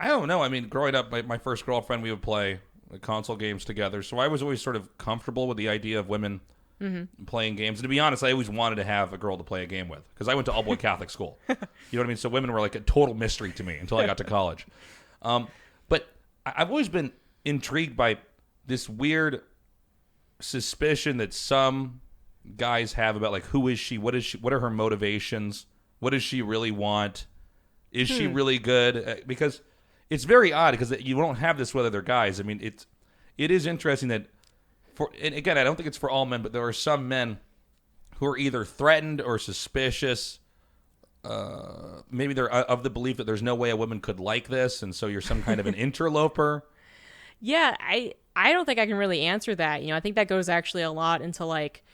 don't know. I mean, growing up, my first girlfriend, we would play console games together. So I was always sort of comfortable with the idea of women playing games. And to be honest, I always wanted to have a girl to play a game with because I went to all-boy Catholic school. You know what I mean? So women were like a total mystery to me until I got to college. But I've always been intrigued by this weird suspicion that some guys have about like, who is she? What are her motivations? What does she really want? Is she really good? Because it's very odd because you don't have this with other guys. I mean, it is interesting that and again, I don't think it's for all men, but there are some men who are either threatened or suspicious. Maybe they're of the belief that there's no way a woman could like this, and so you're some kind of an interloper. Yeah, I don't think I can really answer that. I think that goes actually a lot into like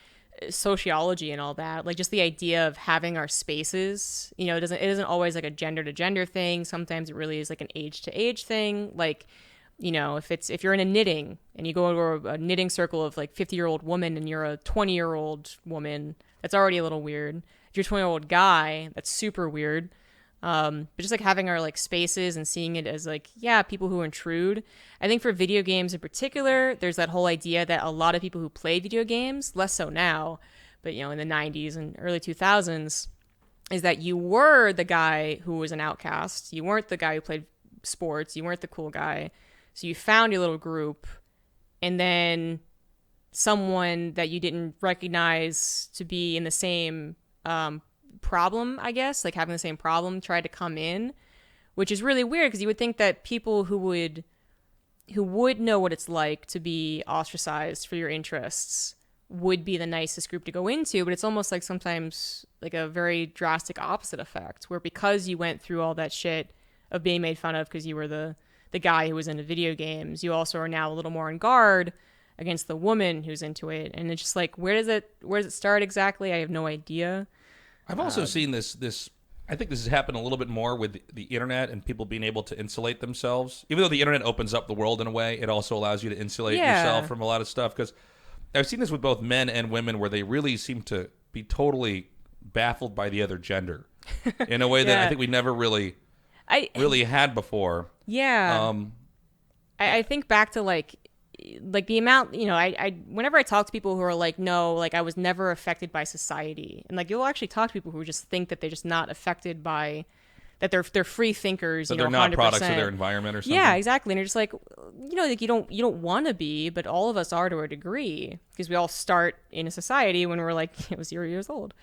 sociology and all that. Like just the idea of having our spaces. It isn't always like a gender to gender thing. Sometimes it really is like an age to age thing. Like, if you're in a knitting and you go over a knitting circle of like 50-year-old woman and you're a 20-year-old woman, that's already a little weird. If you're a 20-year-old guy, that's super weird. But just like having our like spaces and seeing it as like, yeah, people who intrude. I think for video games in particular, there's that whole idea that a lot of people who play video games, less so now, but in the 90s and early 2000s, is that you were the guy who was an outcast. You weren't the guy who played sports. You weren't the cool guy. So you found your little group, and then someone that you didn't recognize to be in the same problem, I guess, like having the same problem, tried to come in, which is really weird because you would think that people who would know what it's like to be ostracized for your interests would be the nicest group to go into, but it's almost like sometimes like a very drastic opposite effect where because you went through all that shit of being made fun of because you were the guy who was into video games, you also are now a little more on guard against the woman who's into it. And it's just like, where does it start exactly? I have no idea. I've also seen this. I think this has happened a little bit more with the internet and people being able to insulate themselves. Even though the internet opens up the world in a way, it also allows you to insulate yourself from a lot of stuff. Because I've seen this with both men and women where they really seem to be totally baffled by the other gender in a way that I think we never really had before. Yeah. I think back to like the amount, I whenever I talk to people who are like, no, like I was never affected by society. And like, you'll actually talk to people who just think that they're just not affected by, that they're free thinkers, that they're not 100%. Products of their environment or something. Yeah, exactly. And you're just like, like you don't want to be, but all of us are to a degree because we all start in a society when we're like 0 years old.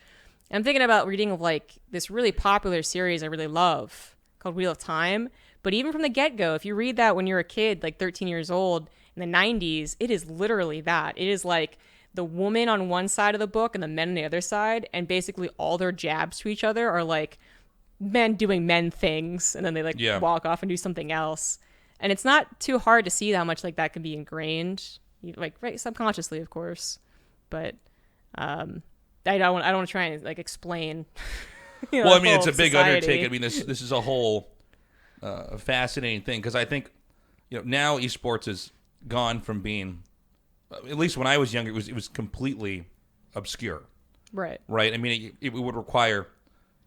And I'm thinking about reading of like this really popular series I really love called Wheel of Time. But even from the get-go, if you read that when you're a kid, like 13 years old in the 90s, it is literally that. It is like the woman on one side of the book and the men on the other side, and basically all their jabs to each other are like men doing men things, and then they walk off and do something else. And it's not too hard to see how much like that can be ingrained, like right subconsciously, of course. But I don't want to try and like explain. Well, I mean, it's a big undertaking. I mean, this is a whole fascinating thing because I think now esports has gone from being, at least when I was younger, it was completely obscure. Right. I mean, it would require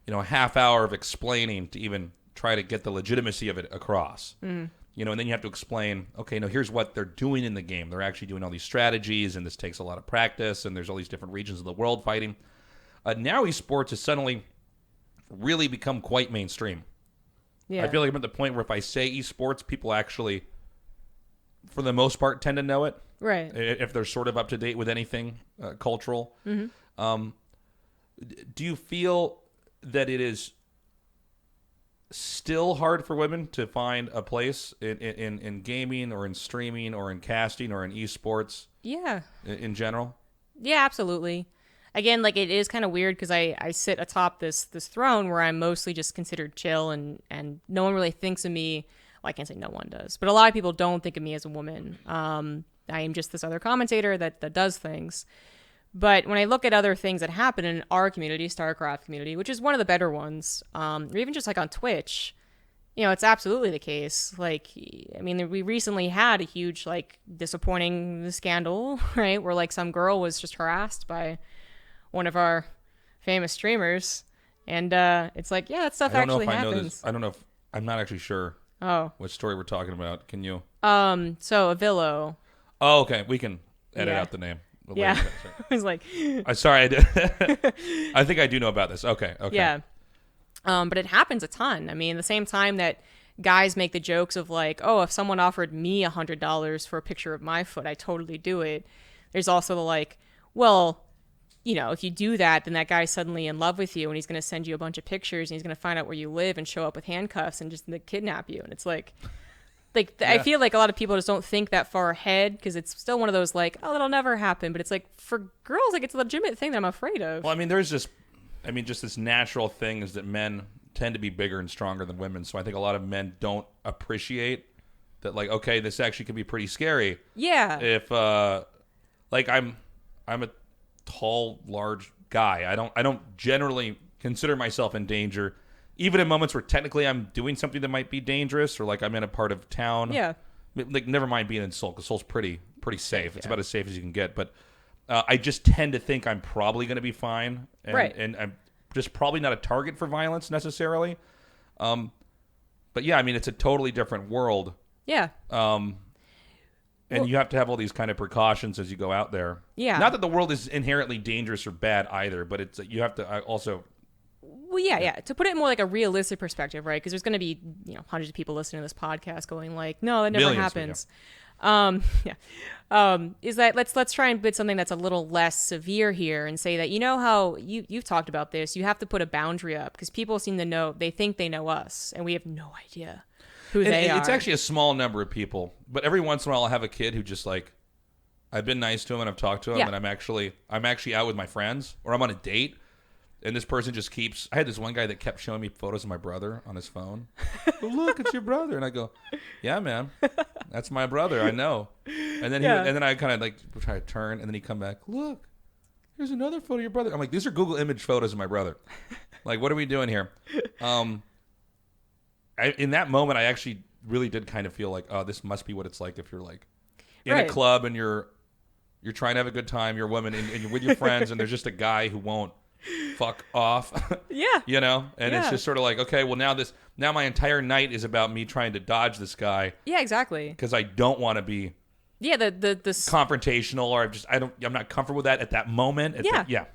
a half hour of explaining to even try to get the legitimacy of it across. And then you have to explain, okay, no, here's what they're doing in the game. They're actually doing all these strategies, and this takes a lot of practice, and there's all these different regions of the world fighting. Now esports has suddenly really become quite mainstream. Yeah. I feel like I'm at the point where if I say esports, people actually, for the most part, tend to know it. Right. If they're sort of up to date with anything cultural. Mm-hmm. Do you feel that it is still hard for women to find a place in gaming or in streaming or in casting or in esports? Yeah. In general? Yeah, absolutely. Again, like it is kind of weird because I sit atop this throne where I'm mostly just considered chill and no one really thinks of me. Well, I can't say no one does, but a lot of people don't think of me as a woman. I am just this other commentator that does things. But when I look at other things that happen in our community, StarCraft community, which is one of the better ones, or even just like on Twitch, it's absolutely the case. Like, I mean, we recently had a huge, like, disappointing scandal, right? Where, like, some girl was just harassed by one of our famous streamers. And it's like, yeah, that stuff actually happens. I don't know if I'm not actually sure what story we're talking about. Can you? So Avillo. Oh, okay. We can edit out the name. Yeah. I was like, sorry, I did. I think I do know about this. Okay. Yeah. But it happens a ton. I mean, the same time that guys make the jokes of like, oh, if someone offered me $100 for a picture of my foot, I totally do it. There's also the like, well, if you do that, then that guy's suddenly in love with you and he's going to send you a bunch of pictures and he's going to find out where you live and show up with handcuffs and just kidnap you. And it's like, I feel like a lot of people just don't think that far ahead because it's still one of those like, oh, that'll never happen. But it's like for girls, like it's a legitimate thing that I'm afraid of. Well, I mean, there's just this natural thing is that men tend to be bigger and stronger than women. So I think a lot of men don't appreciate that. Like, okay, this actually can be pretty scary. Yeah. If like I'm a tall, large guy. I don't generally consider myself in danger. Even in moments where technically I'm doing something that might be dangerous or like I'm in a part of town. Yeah. Like never mind being in Seoul because Seoul's pretty safe. It's about as safe as you can get. But I just tend to think I'm probably going to be fine. And I'm just probably not a target for violence necessarily. But yeah, I mean, it's a totally different world. Yeah. And you have to have all these kind of precautions as you go out there. Yeah. Not that the world is inherently dangerous or bad either, but it's you have to also... Well, yeah. To put it in more like a realistic perspective, right? Because there's going to be hundreds of people listening to this podcast going like, "No, that never happens." Is that let's try and put something that's a little less severe here and say that how you've talked about this. You have to put a boundary up because people seem to know they think they know us and we have no idea who they are. It's actually a small number of people, but every once in a while I'll have a kid who just like I've been nice to him and I've talked to him and I'm actually out with my friends or I'm on a date. And this person just keeps... I had this one guy that kept showing me photos of my brother on his phone. Oh, look, it's your brother. And I go, yeah, man. That's my brother. I know. And then and then I kind of like try to turn. And then he'd come back. Look, here's another photo of your brother. I'm like, these are Google image photos of my brother. Like, what are we doing here? In that moment, I actually really did kind of feel like, oh, this must be what it's like if you're like in a club and you're trying to have a good time. You're a woman and you're with your friends. And there's just a guy who won't fuck off. And it's just sort of like, okay, well now my entire night is about me trying to dodge this guy. Yeah, exactly. Because I don't want to be the confrontational or I'm not comfortable with that at that moment.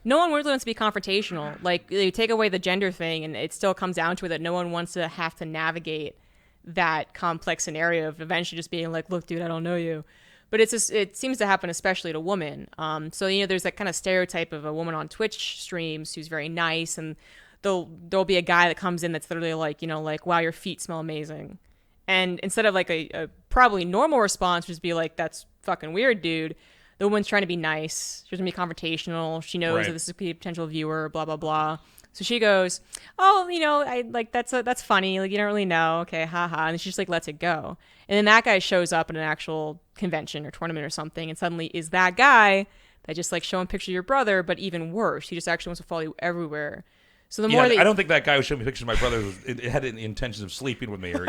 No one really wants to be confrontational. Like you take away the gender thing and it still comes down to it that no one wants to have to navigate that complex scenario of eventually just being like, look, dude, I don't know you. But it seems to happen especially to women. So there's that kind of stereotype of a woman on Twitch streams who's very nice, and there'll be a guy that comes in that's literally like, like, wow, your feet smell amazing. And instead of like a probably normal response, just be like, that's fucking weird, dude. The woman's trying to be nice. She's gonna be confrontational. She knows that this is a potential viewer, blah blah blah. So she goes, oh, I like that's funny. Like you don't really know. Okay, haha. And she just like lets it go. And then that guy shows up at an actual convention or tournament or something, and suddenly is that guy that just like showing pictures of your brother, but even worse, he just actually wants to follow you everywhere. So the more I don't think that guy who showed me pictures of my brother had the intentions of sleeping with me or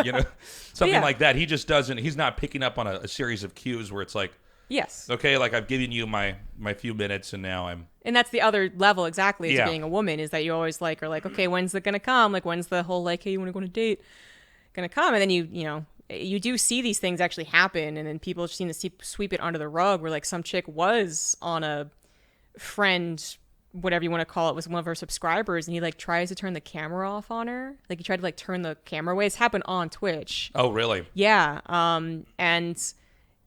something like that. He just doesn't. He's not picking up on a series of cues where it's like, yes, okay, like I've given you my few minutes and now I'm. And that's the other level exactly as being a woman is that you always like are like, okay, when's it gonna come? Like when's the whole like, hey, you want to go on a date? Gonna come? And then you do see these things actually happen, and then people just seem to sweep it under the rug where like some chick was on a friend, whatever you want to call it, with one of her subscribers, and he like tries to turn the camera off on her. Like he tried to like turn the camera away. It's happened on Twitch. Oh, really? Yeah. And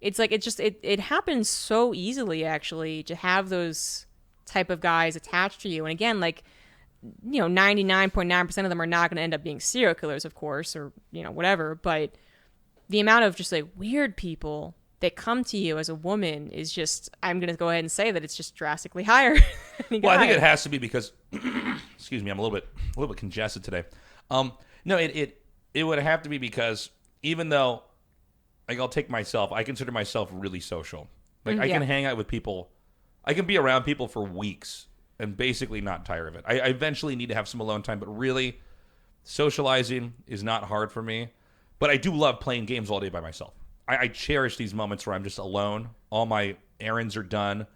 it's like it happens so easily actually to have those type of guys attached to you. And again, like, 99.9% of them are not going to end up being serial killers, of course, or whatever, but the amount of just like weird people that come to you as a woman is just, I'm going to go ahead and say that it's just drastically higher. Well, I think it has to be because excuse me, I'm a little bit congested today. No, it would have to be because even though, like, I'll take myself, I consider myself really social. Like, I can hang out with people. I can be around people for weeks and basically not tire of it. I eventually need to have some alone time, but really, socializing is not hard for me. But I do love playing games all day by myself. I cherish these moments where I'm just alone. All my errands are done.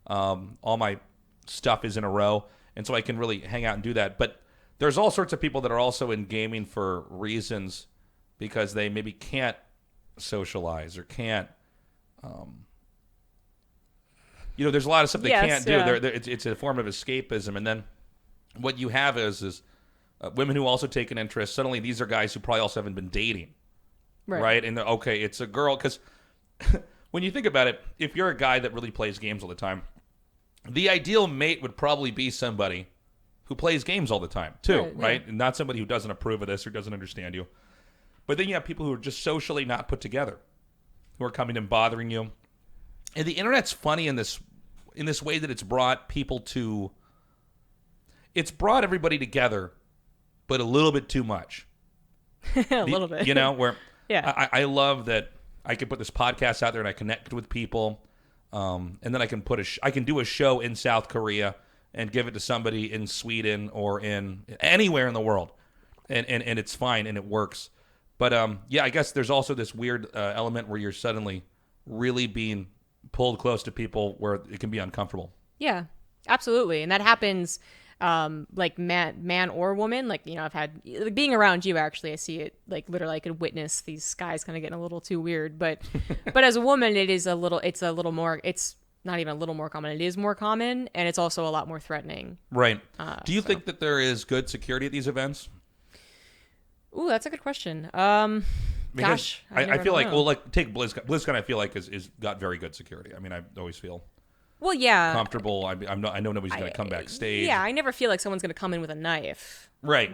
All my stuff is in a row. And so I can really hang out and do that. But there's all sorts of people that are also in gaming for reasons because they maybe can't socialize or can't, there's a lot of stuff they can't do. Yeah. It's a form of escapism. And then what you have is women who also take an interest. Suddenly these are guys who probably also haven't been dating. Right? And okay, it's a girl. Because when you think about it, if you're a guy that really plays games all the time, the ideal mate would probably be somebody who plays games all the time, too, right? And not somebody who doesn't approve of this or doesn't understand you. But then you have people who are just socially not put together, who are coming and bothering you. And the internet's funny in this way that it's brought everybody together, but a little bit too much. A little bit. Where yeah. I love that I can put this podcast out there and I connect with people, and then I can I can do a show in South Korea and give it to somebody in Sweden or in anywhere in the world, and it's fine and it works. But I guess there's also this weird element where you're suddenly really being pulled close to people where it can be uncomfortable. Yeah, absolutely, and that happens. Like man or woman, like, I've had, like, being around you, actually, I see it, like, literally I could witness these guys kind of getting a little too weird, but as a woman, it's a little more, it's not even a little more common, it is more common, and it's also a lot more threatening. Right. Do you think that there is good security at these events? Ooh, that's a good question. Gosh, I feel like, know. well, like, take BlizzCon. BlizzCon, I feel like is got very good security. I mean, I always feel well, yeah, comfortable. I know nobody's going to come backstage. Yeah, I never feel like someone's going to come in with a knife. Right.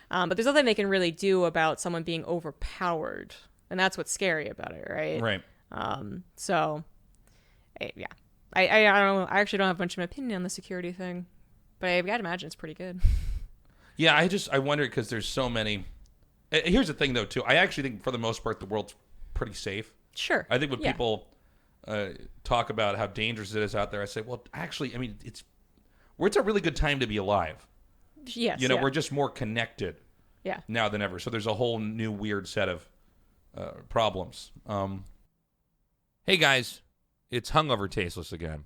But there's nothing they can really do about someone being overpowered, and that's what's scary about it, right? Right. So, yeah, I don't know. I actually don't have much of an opinion on the security thing, but I've got to imagine it's pretty good. Yeah, I wonder because there's so many. Here's the thing, though, too. I actually think for the most part the world's pretty safe. Sure. I think when people talk about how dangerous it is out there, I say, well, actually, I mean, it's a really good time to be alive. Yes. We're just more connected now than ever. So there's a whole new weird set of problems. Hey, guys, it's Hungover Tasteless again.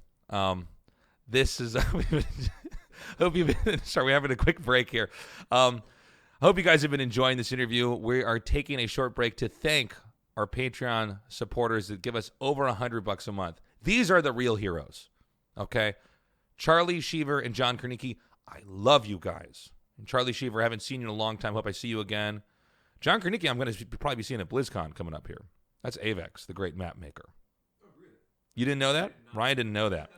This is... hope you've been... Sorry, we're having a quick break here. I hope you guys have been enjoying this interview. We are taking a short break to thank our Patreon supporters that give us over $100 a month. These are the real heroes, okay? Charlie Cheever and John Kernicky, I love you guys. And Charlie Cheever, I haven't seen you in a long time. Hope I see you again. John Kernicky, I'm going to probably be seeing at BlizzCon coming up here. That's Avex, the great map maker. Oh, really? You didn't know that? Ryan didn't know that.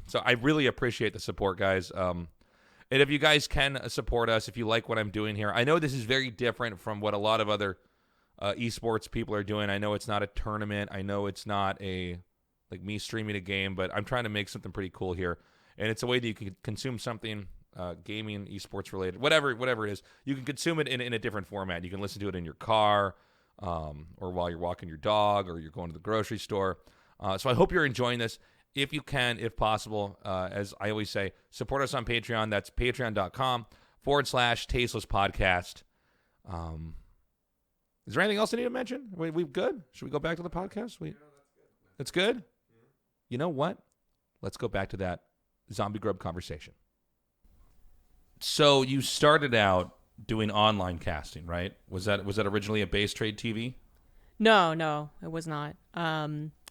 So I really appreciate the support, guys. And if you guys can support us, if you like what I'm doing here, I know this is very different from what a lot of other esports people are doing. I know it's not a tournament. I know it's not like me streaming a game, but I'm trying to make something pretty cool here. And it's a way that you can consume something gaming, esports related, whatever it is. You can consume it in a different format. You can listen to it in your car or while you're walking your dog or you're going to the grocery store. So I hope you're enjoying this. If you can, if possible, as I always say, support us on Patreon. That's patreon.com/Tasteless Podcast. Is there anything else I need to mention? We good? Should we go back to the podcast? That's good? Mm-hmm. You know what? Let's go back to that ZombieGrub conversation. So you started out doing online casting, right? Was that originally a base trade TV? No, it was not.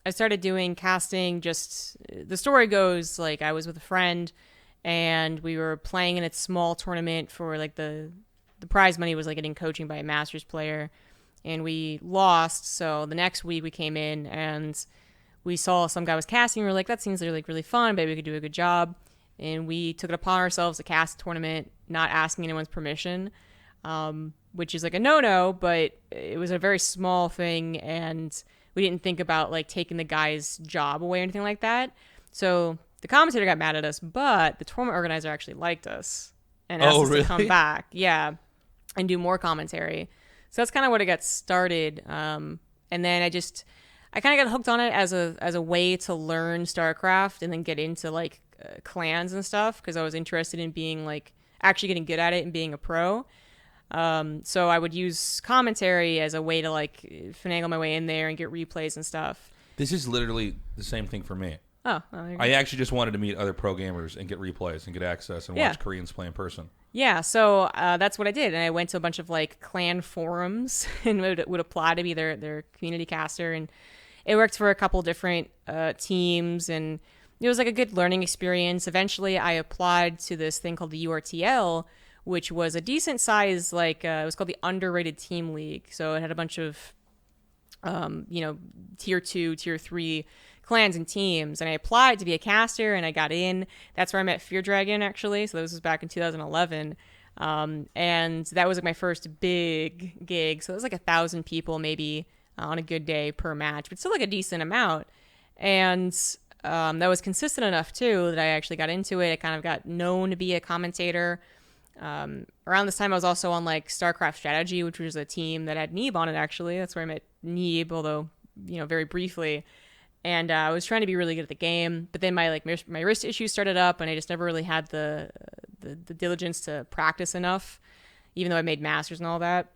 I started doing casting, just the story goes, like, I was with a friend and we were playing in a small tournament for, like, the prize money was, like, getting coaching by a Masters player. and we lost. So the next week we came in and we saw some guy was casting. We were like, that seems like really fun. Maybe we could do a good job. And we took it upon ourselves to cast a tournament, not asking anyone's permission, which is like a no-no, but it was a very small thing, and we didn't think about like taking the guy's job away or anything like that. So the commentator got mad at us, but the tournament organizer actually liked us and asked us to come back, and do more commentary. So that's kind of what it got started. And then I kind of got hooked on it as a way to learn StarCraft and then get into like clans and stuff, because I was interested in being like actually getting good at it and being a pro. So I would use commentary as a way to like finagle my way in there and get replays and stuff. This is literally the same thing for me. Oh, well, I actually just wanted to meet other pro gamers and get replays and get access and watch Koreans play in person. Yeah, so that's what I did, and I went to a bunch of like clan forums and would apply to be their community caster, and it worked for a couple different teams, and it was like a good learning experience. Eventually, I applied to this thing called the URTL, which was a decent size, like it was called the Underrated Team League. So it had a bunch of, tier 2, tier 3 clans and teams, and I applied to be a caster, and I got in. That's where I met Fear Dragon, actually. So this was back in 2011, and that was like my first big gig. So it was like 1,000 people maybe on a good day per match, but still like a decent amount. And that was consistent enough too that I actually got into it. I kind of got known to be a commentator. Around this time, I was also on like StarCraft Strategy, which was a team that had Neeb on it. Actually, that's where I met Neeb, although very briefly. And I was trying to be really good at the game, but then my wrist issues started up, and I just never really had the diligence to practice enough, even though I made masters and all that.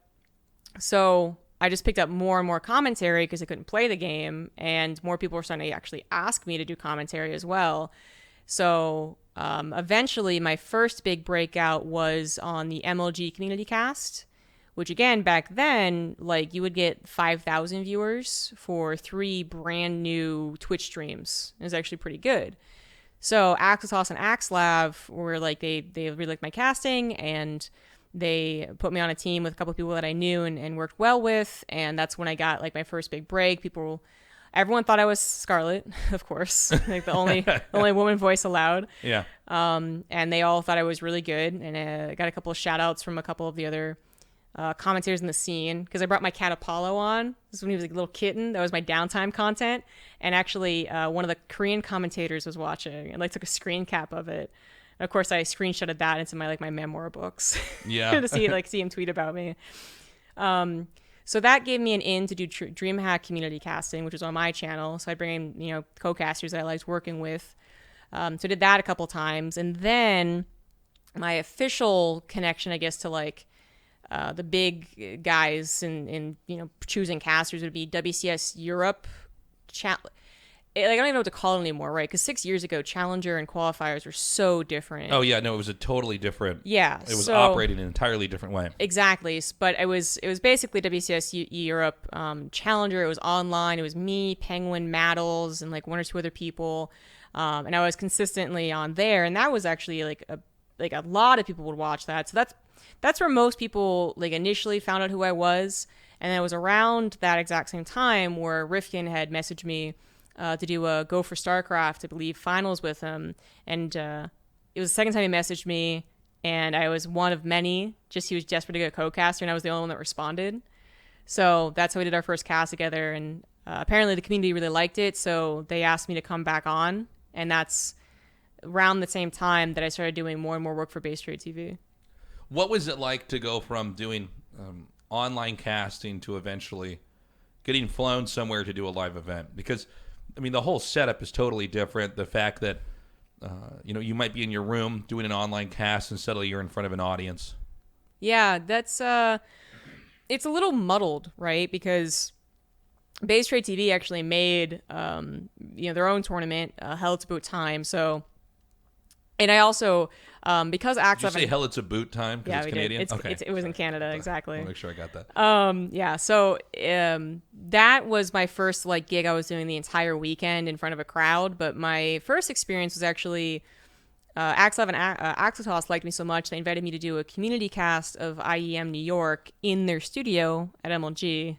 So I just picked up more and more commentary because I couldn't play the game, and more people were starting to actually ask me to do commentary as well. So eventually, my first big breakout was on the MLG Community Cast, which again, back then, like you would get 5,000 viewers for 3 brand new Twitch streams. It was actually pretty good. So Axeltoss and Axelav were like, they really liked my casting, and they put me on a team with a couple of people that I knew and worked well with. And that's when I got like my first big break. Everyone thought I was Scarlet, of course, like the only woman voice allowed. Yeah. And they all thought I was really good. And I got a couple of shout outs from a couple of the other commentators in the scene, because I brought my cat Apollo on. This is when he was like a little kitten. That was my downtime content. And actually, one of the Korean commentators was watching and like took a screen cap of it. And of course, I screenshotted that into my memoir books. Yeah. To see him tweet about me. So that gave me an in to do DreamHack community casting, which was on my channel. So I bring in co-casters that I liked working with. So I did that a couple times, and then my official connection, I guess, to like the big guys in choosing casters would be WCS Europe. I don't even know what to call it anymore, right? Because 6 years ago, Challenger and qualifiers were so different. Oh yeah, no, it was a totally different. Yeah, it was operating in an entirely different way. Exactly, but it was basically WCS Europe Challenger. It was online. It was me, Penguin, Maddles, and like 1 or 2 other people, and I was consistently on there. And that was actually like a lot of people would watch that. So that's where most people like initially found out who I was. And then it was around that exact same time where Rifkin had messaged me to do a Go for StarCraft, I believe, finals with him. And it was the second time he messaged me, and I was one of many. He was desperate to get a co-caster, and I was the only one that responded. So that's how we did our first cast together. And apparently the community really liked it, so they asked me to come back on. And that's around the same time that I started doing more and more work for Base Trade TV. What was it like to go from doing online casting to eventually getting flown somewhere to do a live event? Because I mean, the whole setup is totally different. The fact that, you might be in your room doing an online cast and suddenly you're in front of an audience. Yeah, that's, it's a little muddled, right? Because Base Trade TV actually made, their own tournament, Hell It's About Time. So, and I also, because Axel... Did you say Hell It's About Time? Yeah, it's we Canadian? did. It was in Canada, exactly. I'll make sure I got that. Yeah, so that was my first gig I was doing the entire weekend in front of a crowd. But my first experience was actually Axel and Axetos liked me so much, they invited me to do a community cast of IEM New York in their studio at MLG.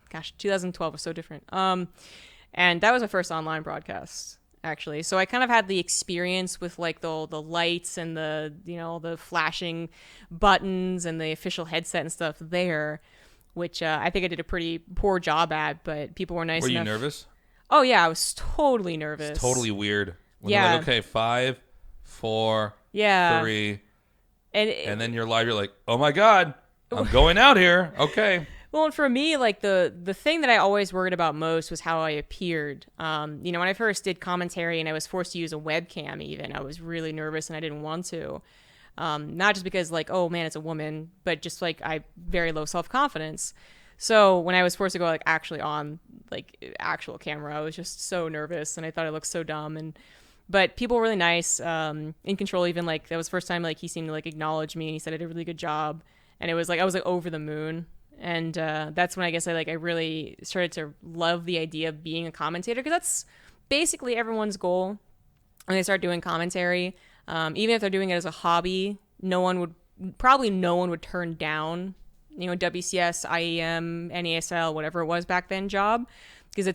Gosh, 2012 was so different. And that was my first online broadcast, actually. So I kind of had the experience with like the lights and the, you know, the flashing buttons and the official headset and stuff there, which I think I did a pretty poor job at, but people were nice enough. Were you nervous? Oh, yeah, I was totally nervous. It's totally weird. When yeah. They're like, okay, 5, 4, yeah. 3. And then you're live, you're like, oh my God, I'm going out here. Okay. Well, and for me, like the thing that I always worried about most was how I appeared. You know, when I first did commentary and I was forced to use a webcam even, I was really nervous and I didn't want to. Not just because like, oh man, it's a woman, but just like I very low self-confidence. So when I was forced to go like actually on like actual camera, I was just so nervous and I thought I looked so dumb. But people were really nice, in control. Even like that was the first time like he seemed to like acknowledge me and he said I did a really good job. And it was like I was like over the moon. And that's when I guess I really started to love the idea of being a commentator, because that's basically everyone's goal when they start doing commentary. Even if they're doing it as a hobby, no one would turn down, you know, WCS, IEM, NASL, whatever it was back then job, because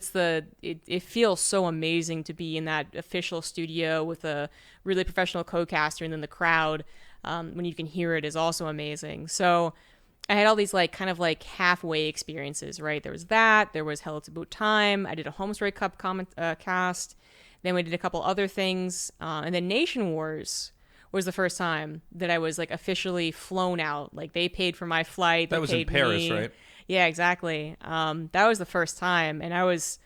it feels so amazing to be in that official studio with a really professional co-caster, and then the crowd, when you can hear it, is also amazing. So I had all these like kind of like halfway experiences, right? There was that. There was Hell It's About Time. I did a Home Story Cup cast. Then we did a couple other things. And then Nation Wars was the first time that I was like officially flown out. Like they paid for my flight. That was in Paris, right? Yeah, exactly. That was the first time. And I was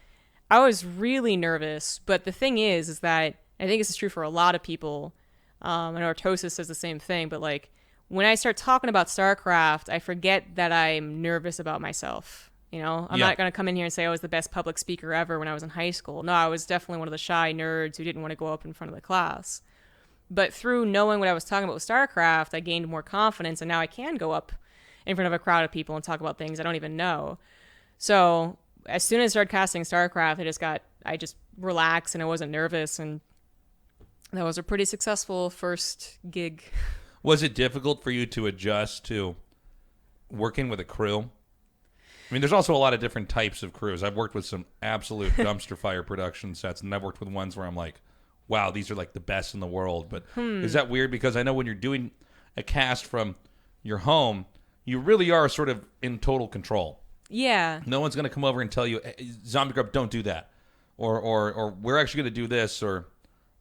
really nervous. But the thing is that I think this is true for a lot of people. I know Artosis says the same thing, but like, when I start talking about StarCraft, I forget that I'm nervous about myself. You know, I'm not going to come in here and say I was the best public speaker ever when I was in high school. No, I was definitely one of the shy nerds who didn't want to go up in front of the class. But through knowing what I was talking about with StarCraft, I gained more confidence, and now I can go up in front of a crowd of people and talk about things I don't even know. So as soon as I started casting StarCraft, I just relaxed and I wasn't nervous, and that was a pretty successful first gig. Was it difficult for you to adjust to working with a crew? I mean, there's also a lot of different types of crews. I've worked with some absolute dumpster fire production sets, and I've worked with ones where I'm like, wow, these are like the best in the world. But is that weird? Because I know when you're doing a cast from your home, you really are sort of in total control. Yeah. No one's going to come over and tell you, hey, ZombieGrub, don't do that. Or we're actually going to do this, or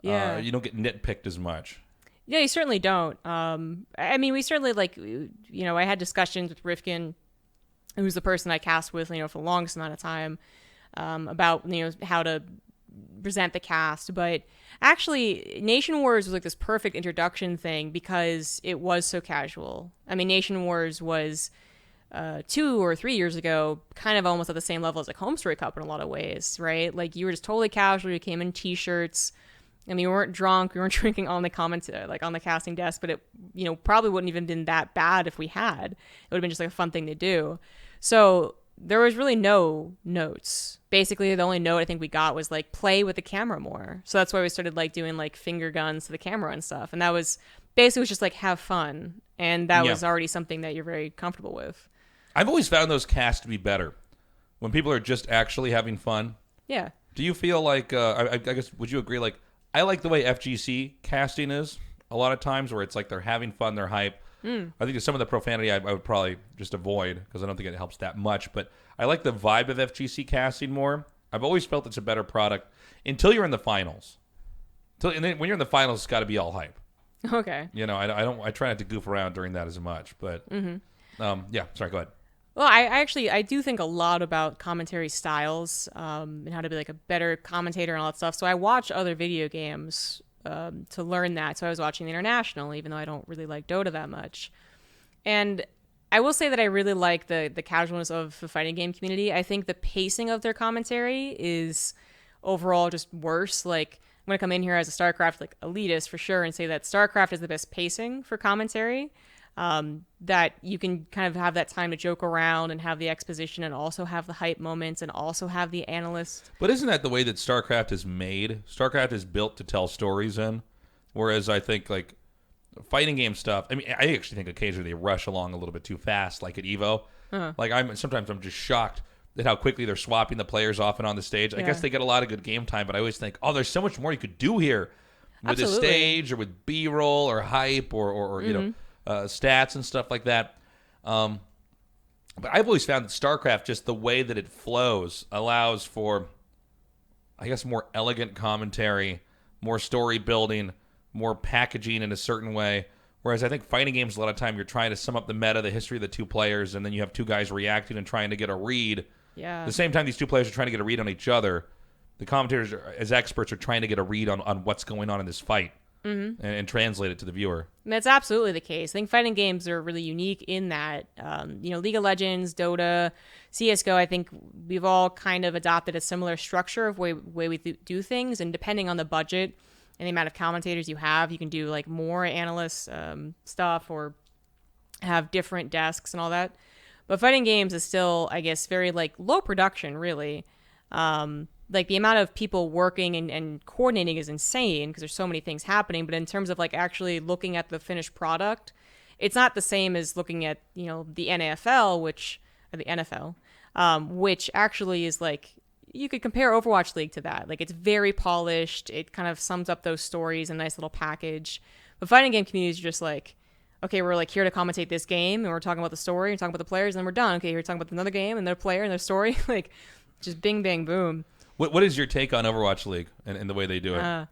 you don't get nitpicked as much. Yeah, you certainly don't. I mean, we certainly, like, you know, I had discussions with Rifkin, who's the person I cast with, you know, for the longest amount of time, about, you know, how to present the cast. But actually, Nation Wars was like this perfect introduction thing because it was so casual. I mean, Nation Wars was 2 or 3 years ago, kind of almost at the same level as like Home Story Cup in a lot of ways, right? Like, you were just totally casual. You came in t-shirts. I mean, we weren't drunk. We weren't drinking on the like on the casting desk, but it, you know, probably wouldn't even been that bad if we had. It would have been just like a fun thing to do. So there was really no notes. Basically, the only note I think we got was like play with the camera more. So that's why we started like doing like finger guns to the camera and stuff. And that was basically just like have fun. And that was already something that you're very comfortable with. I've always found those casts to be better when people are just actually having fun. Yeah. Do you feel like, I guess, would you agree, like, I like the way FGC casting is a lot of times, where it's like they're having fun, they're hype. I think some of the profanity I would probably just avoid because I don't think it helps that much. But I like the vibe of FGC casting more. I've always felt it's a better product until you're in the finals. And then when you're in the finals, it's got to be all hype. Okay. You know, I try not to goof around during that as much. But yeah, sorry, go ahead. Well, I do think a lot about commentary styles, and how to be like a better commentator and all that stuff. So I watch other video games to learn that. So I was watching the International, even though I don't really like Dota that much. And I will say that I really like the casualness of the fighting game community. I think the pacing of their commentary is overall just worse. Like, I'm going to come in here as a StarCraft like elitist for sure and say that StarCraft is the best pacing for commentary. That you can kind of have that time to joke around and have the exposition and also have the hype moments and also have the analyst. But isn't that the way that StarCraft is made? StarCraft is built to tell stories in. Whereas I think like fighting game stuff. I mean, I actually think occasionally they rush along a little bit too fast, like at Evo. Like sometimes I'm just shocked at how quickly they're swapping the players off and on the stage. I guess they get a lot of good game time, but I always think, oh, there's so much more you could do here with the stage or with B-roll or hype or you know, stats and stuff like that. But I've always found that StarCraft, just the way that it flows, allows for, I guess, more elegant commentary, more story building, more packaging in a certain way. Whereas I think fighting games, a lot of time, you're trying to sum up the meta, the history of the two players, and then you have two guys reacting and trying to get a read. Yeah. At the same time, these two players are trying to get a read on each other. The commentators, as experts, are trying to get a read on what's going on in this fight and translate it to the viewer. And that's absolutely the case. I think fighting games are really unique in that, you know, League of Legends, Dota, CSGO, I think we've all kind of adopted a similar structure of way we do things. And depending on the budget and the amount of commentators you have, you can do like more analyst stuff or have different desks and all that. But fighting games is still, I guess, very like low production, really. Like the amount of people working and coordinating is insane because there's so many things happening. But in terms of like actually looking at the finished product, it's not the same as looking at, you know, the NFL, which actually is like, you could compare Overwatch League to that. Like it's very polished. It kind of sums up those stories in a nice little package. But fighting game communities are just like, okay, we're like here to commentate this game and we're talking about the story and talking about the players and then we're done. Okay, we're talking about another game and their player and their story. Like just bing, bang, boom. What is your take on Overwatch League and the way they do it?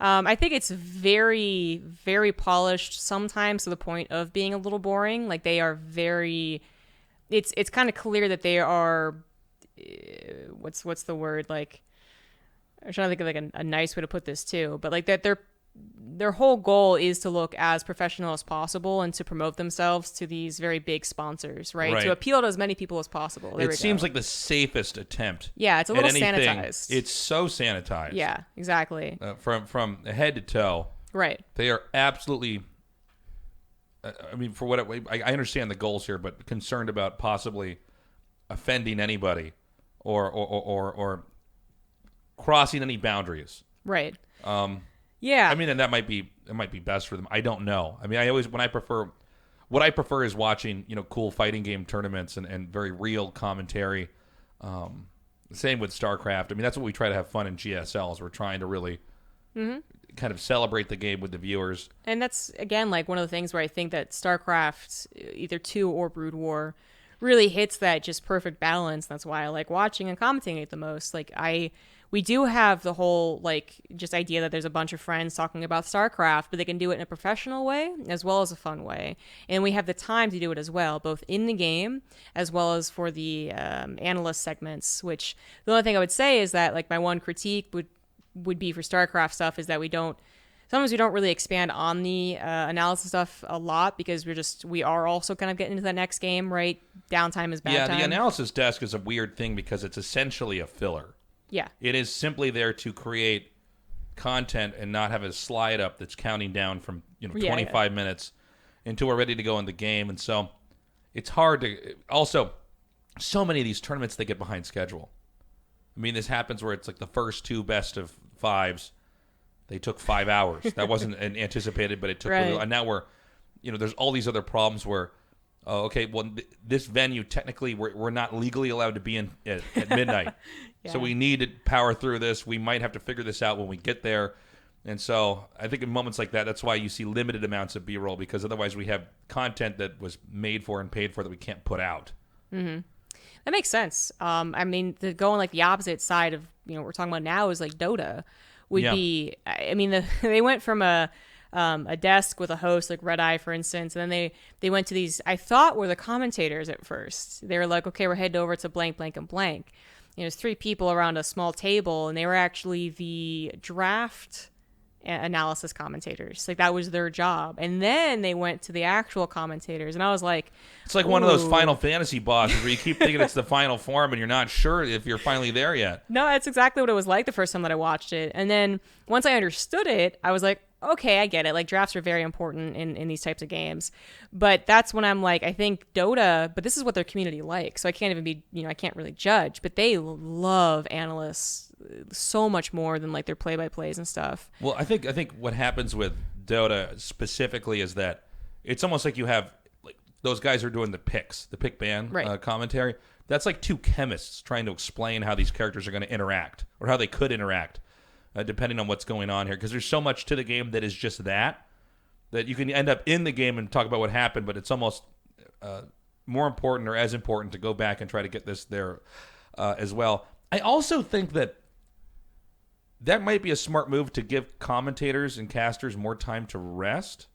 I think it's very, very polished sometimes to the point of being a little boring. Like they are very, it's kind of clear that they are, what's the word? Like, I'm trying to think of like a nice way to put this too, but like that their whole goal is to look as professional as possible and to promote themselves to these very big sponsors, right? To appeal to as many people as possible. It seems like the safest attempt. Yeah, it's a little sanitized. It's so sanitized. Yeah, exactly. From head to toe. Right. They are absolutely. I mean, for what I understand the goals here, but concerned about possibly offending anybody or crossing any boundaries. Right. Yeah. I mean, and it might be best for them. I don't know. I mean, what I prefer is watching, you know, cool fighting game tournaments and very real commentary. Same with StarCraft. I mean, that's what we try to have fun in GSLs. We're trying to really kind of celebrate the game with the viewers. And that's, again, like one of the things where I think that StarCraft, either 2 or Brood War, really hits that just perfect balance. That's why I like watching and commenting it the most. Like we do have the whole like just idea that there's a bunch of friends talking about StarCraft, but they can do it in a professional way as well as a fun way. And we have the time to do it as well, both in the game as well as for the analyst segments, which the only thing I would say is that like my one critique would be for StarCraft stuff is that sometimes we don't really expand on the analysis stuff a lot because we are also kind of getting into the next game, right? Downtime is bad time. Yeah, the analysis desk is a weird thing because it's essentially a filler. Yeah. It is simply there to create content and not have a slide up that's counting down from 25 minutes until we're ready to go in the game. And so it's hard to also so many of these tournaments they get behind schedule. I mean, this happens where it's like the first 2 best of 5s. They took 5 hours. That wasn't anticipated, but it took and now there's all these other problems where this venue technically we're not legally allowed to be in at midnight. Yeah. So we need to power through this. We might have to figure this out when we get there. And so I think in moments like that, that's why you see limited amounts of B-roll because otherwise we have content that was made for and paid for that we can't put out. Mm-hmm. That makes sense. I mean, going like the opposite side of what we're talking about now is like Dota would be. I mean, they went from a desk with a host like Red Eye, for instance, and then they went to these I thought were the commentators at first. They were like, okay, we're headed over to blank, blank, and blank. There's 3 people around a small table, and they were actually the draft analysis commentators. Like that was their job. And then they went to the actual commentators, and I was like, it's like one of those Final Fantasy bosses where you keep thinking it's the final form and you're not sure if you're finally there yet. No, that's exactly what it was like the first time that I watched it. And then once I understood it, I was like, okay, I get it. Like drafts are very important in these types of games. But that's when I'm like, I think Dota, but this is what their community likes. So I can't even be, I can't really judge, but they love analysts so much more than like their play-by-plays and stuff. Well, I think what happens with Dota specifically is that it's almost like you have like those guys are doing the pick ban commentary. That's like two chemists trying to explain how these characters are going to interact or how they could interact. Depending on what's going on here, because there's so much to the game that is just that you can end up in the game and talk about what happened, but it's almost more important or as important to go back and try to get this there as well. I also think that might be a smart move to give commentators and casters more time to rest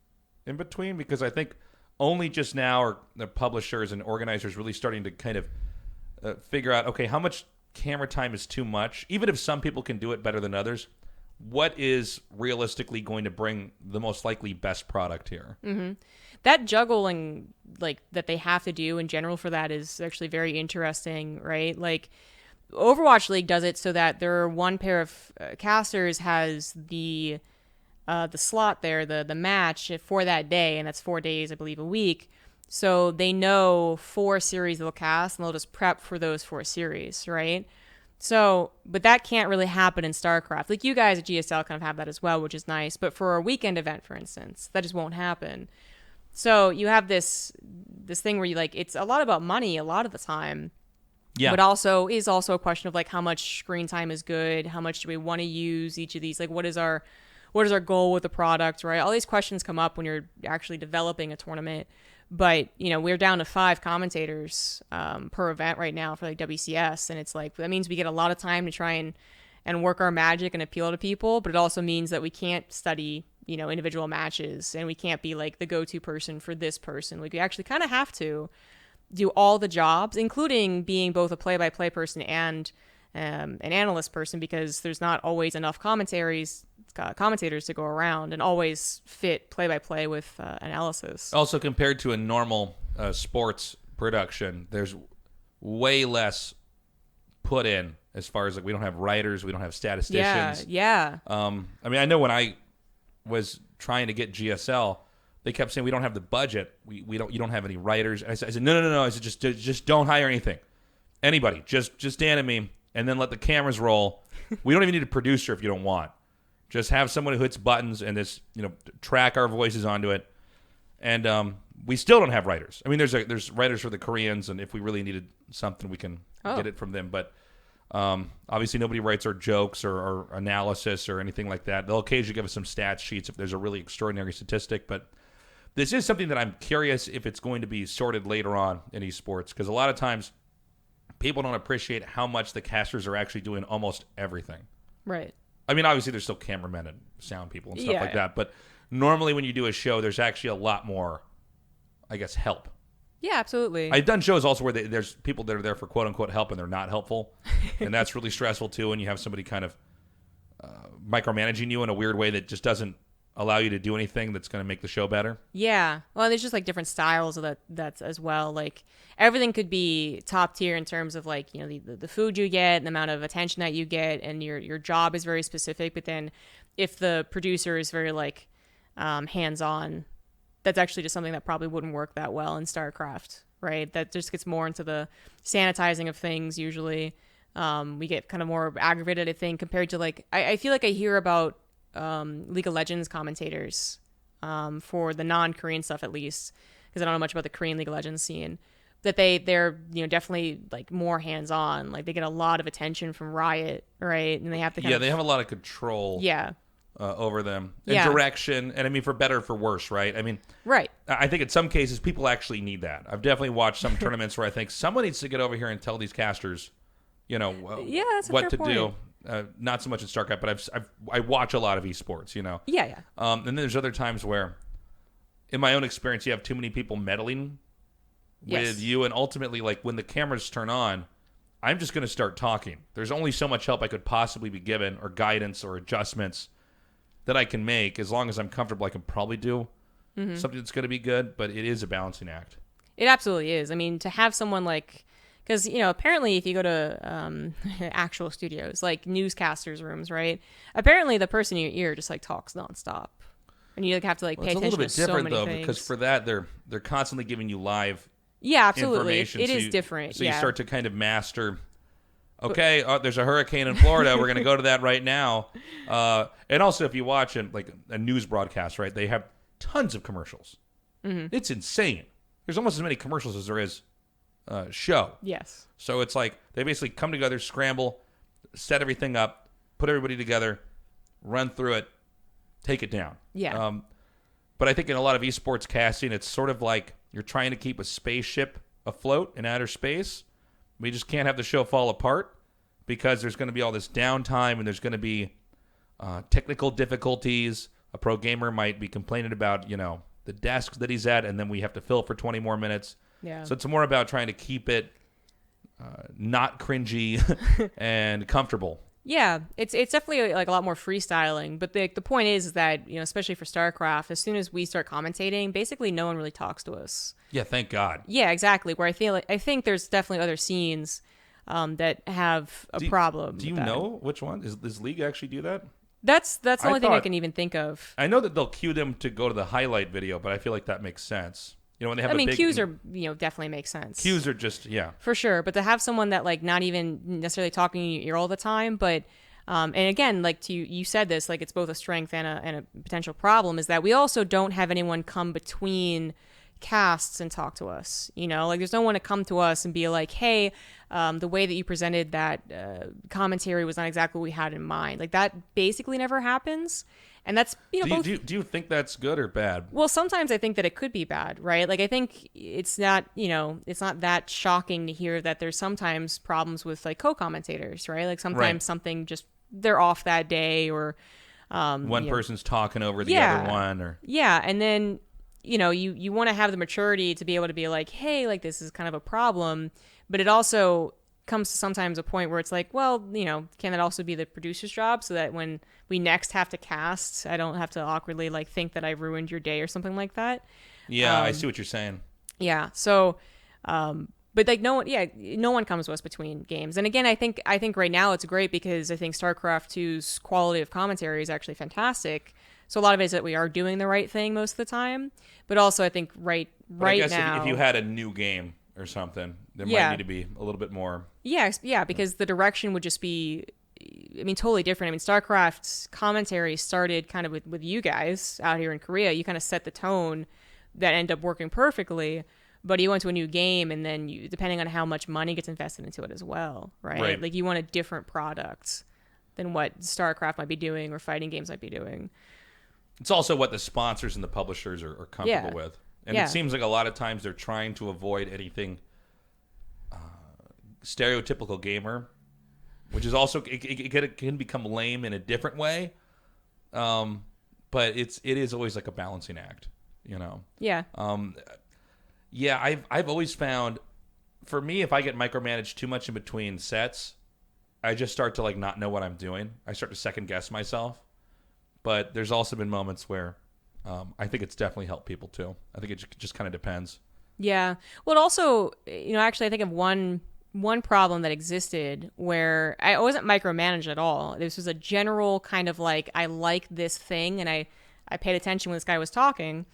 in between, because I think only just now are the publishers and organizers really starting to kind of figure out, okay, how much camera time is too much. Even if some people can do it better than others, what is realistically going to bring the most likely best product here? Mm-hmm. That juggling like that they have to do in general for that is actually very interesting, right? Like Overwatch League does it so that their one pair of casters has the slot there, the match for that day, and that's 4 days, I believe, a week. So they know 4 series they'll cast, and they'll just prep for those 4 series, right? So, but that can't really happen in StarCraft. Like you guys at GSL kind of have that as well, which is nice. But for a weekend event, for instance, that just won't happen. So you have this thing where you like, it's a lot about money a lot of the time. Yeah. But also is also a question of like how much screen time is good, how much do we want to use each of these, like what is our goal with the product, right? All these questions come up when you're actually developing a tournament. But, we're down to 5 commentators per event right now for like WCS. And it's like, that means we get a lot of time to try and work our magic and appeal to people. But it also means that we can't study, individual matches, and we can't be like the go-to person for this person. Like we actually kind of have to do all the jobs, including being both a play-by-play person and an analyst person, because there's not always enough commentators to go around and always fit play-by-play with analysis. Also, compared to a normal sports production, there's way less put in as far as like we don't have writers, we don't have statisticians. Yeah. I know when I was trying to get GSL, they kept saying we don't have the budget. You don't have any writers. And I said no. I said just don't hire anybody. Just anime and then let the cameras roll. We don't even need a producer if you don't want. Just have someone who hits buttons and this, track our voices onto it. And we still don't have writers. I mean, there's writers for the Koreans, and if we really needed something, we can get it from them. But obviously, nobody writes our jokes or analysis or anything like that. They'll occasionally give us some stat sheets if there's a really extraordinary statistic. But this is something that I'm curious if it's going to be sorted later on in esports, because a lot of times people don't appreciate how much the casters are actually doing almost everything. Right. I mean, obviously, there's still cameramen and sound people and stuff like that. But normally when you do a show, there's actually a lot more, I guess, help. Yeah, absolutely. I've done shows also where there's people that are there for quote-unquote help and they're not helpful. And that's really stressful, too, when you have somebody kind of micromanaging you in a weird way that just doesn't allow you to do anything that's going to make the show better. Yeah. Well, there's just like different styles of that's as well. Like everything could be top tier in terms of like, the food you get and the amount of attention that you get, and your job is very specific. But then if the producer is very like hands-on, that's actually just something that probably wouldn't work that well in StarCraft, right? That just gets more into the sanitizing of things usually. We get kind of more aggravated, I think, compared to like, I feel like I hear about League of Legends commentators for the non-Korean stuff, at least, because I don't know much about the Korean League of Legends scene, that they're definitely like more hands-on. Like they get a lot of attention from Riot, right? And they have to they have a lot of control over them and direction, and I mean for better or for worse, right? I mean, right. I think in some cases people actually need that. I've definitely watched some tournaments where I think someone needs to get over here and tell these casters that's what to point. do. Not so much in StarCraft, but I watch a lot of esports, Yeah. And then there's other times where, in my own experience, you have too many people meddling with you, and ultimately, like when the cameras turn on, I'm just going to start talking. There's only so much help I could possibly be given, or guidance, or adjustments that I can make. As long as I'm comfortable, I can probably do something that's going to be good. But it is a balancing act. It absolutely is. I mean, to have someone like. Because, apparently if you go to actual studios, like newscasters' rooms, right? Apparently the person in your ear just, like, talks nonstop. and you like have to like pay It's a attention little bit to so different many though, things. because for that they're constantly giving you live Yeah, absolutely. information. It is different. So yeah. you start to kind of master. Okay, there's a hurricane in Florida. We're going to go to that right now. And also, if you watch like a news broadcast, right, they have tons of commercials. Mm-hmm. It's insane. There's almost as many commercials as there is show. Yes. So it's like they basically come together, scramble, set everything up, put everybody together, run through it, take it down. Yeah. But I think in a lot of esports casting, it's sort of like you're trying to keep a spaceship afloat in outer space. We just can't have the show fall apart because there's going to be all this downtime and there's going to be technical difficulties. A pro gamer might be complaining about, the desk that he's at, and then we have to fill for 20 more minutes. Yeah. So it's more about trying to keep it not cringy and comfortable. Yeah, it's definitely like a lot more freestyling. But the point is that, especially for StarCraft, as soon as we start commentating, basically no one really talks to us. Yeah, thank God. Yeah, exactly. Where I think there's definitely other scenes that have a problem. Do you know which one? Does League actually do that? That's the only thing I can even think of. I know that they'll cue them to go to the highlight video, but I feel like that makes sense. When they have cues are, definitely make sense. Cues are just, yeah. For sure. But to have someone that, like, not even necessarily talking in your ear all the time, but, and again, like, you said this, like, it's both a strength and a potential problem, is that we also don't have anyone come between casts and talk to us. Like, there's no one to come to us and be like, hey, the way that you presented that commentary was not exactly what we had in mind. Like, that basically never happens. And that's, do you think that's good or bad? Well, sometimes I think that it could be bad, right? Like, I think it's not, it's not that shocking to hear that there's sometimes problems with, like, co-commentators, right? Like, sometimes something just, they're off that day, or one person's talking over the other one, or and then you want to have the maturity to be able to be like, hey, like, this is kind of a problem, but it also comes to sometimes a point where it's like, well, can that also be the producer's job, so that when we next have to cast, I don't have to awkwardly like think that I ruined your day or something like that. Yeah, I see what you're saying. Yeah. So, but like no one comes to us between games. And again, I think right now it's great because I think StarCraft 2's quality of commentary is actually fantastic. So a lot of it is that we are doing the right thing most of the time, but also I think right I guess now, if you had a new game or something, there might need to be a little bit more. Yeah, because the direction would just be, totally different. StarCraft's commentary started kind of with you guys out here in Korea. You kind of set the tone that ended up working perfectly, but you went to a new game, and then you, depending on how much money gets invested into it as well, right? Like, you want a different product than what StarCraft might be doing or fighting games might be doing. It's also what the sponsors and the publishers are comfortable with. And it seems like a lot of times they're trying to avoid anything stereotypical gamer, which is also, it can become lame in a different way. But it is always like a balancing act, Yeah. I've always found, for me, if I get micromanaged too much in between sets, I just start to like not know what I'm doing. I start to second guess myself. But there's also been moments where I think it's definitely helped people too. I think it just kind of depends. Yeah. Well, it also, actually I think of one problem that existed where I wasn't micromanaged at all. This was a general kind of like, I like this thing, and I paid attention when this guy was talking.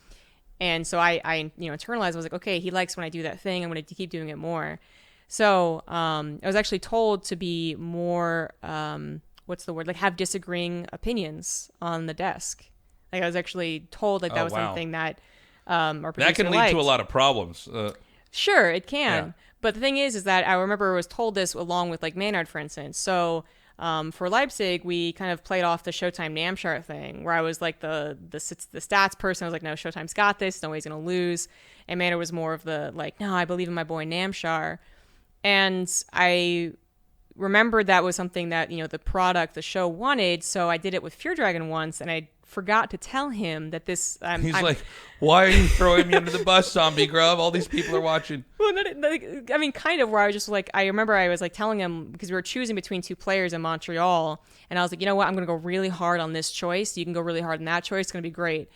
And so I internalized, I was like, okay, he likes when I do that thing. I'm going to keep doing it more. So I was actually told to be more, what's the word? Like, have disagreeing opinions on the desk. Like, I was actually told like that was something that our producer that can lead to a lot of problems. Sure, it can. Yeah. But the thing is that I remember I was told this along with like Maynard, for instance. So for Leipzig, we kind of played off the Showtime Namshar thing, where I was like the stats person. I was like, no, Showtime's got this. No way he's gonna lose. And Maynard was more of the like, no, I believe in my boy Namshar. And I remembered that was something that the show wanted. So I did it with Fear Dragon once, and I forgot to tell him that this. He's like, why are you throwing me under the bus, ZombieGrub? All these people are watching. Well, kind of where I was just like, I remember I was like telling him, because we were choosing between two players in Montreal, and I was like, you know what, I'm going to go really hard on this choice. You can go really hard on that choice. It's going to be great.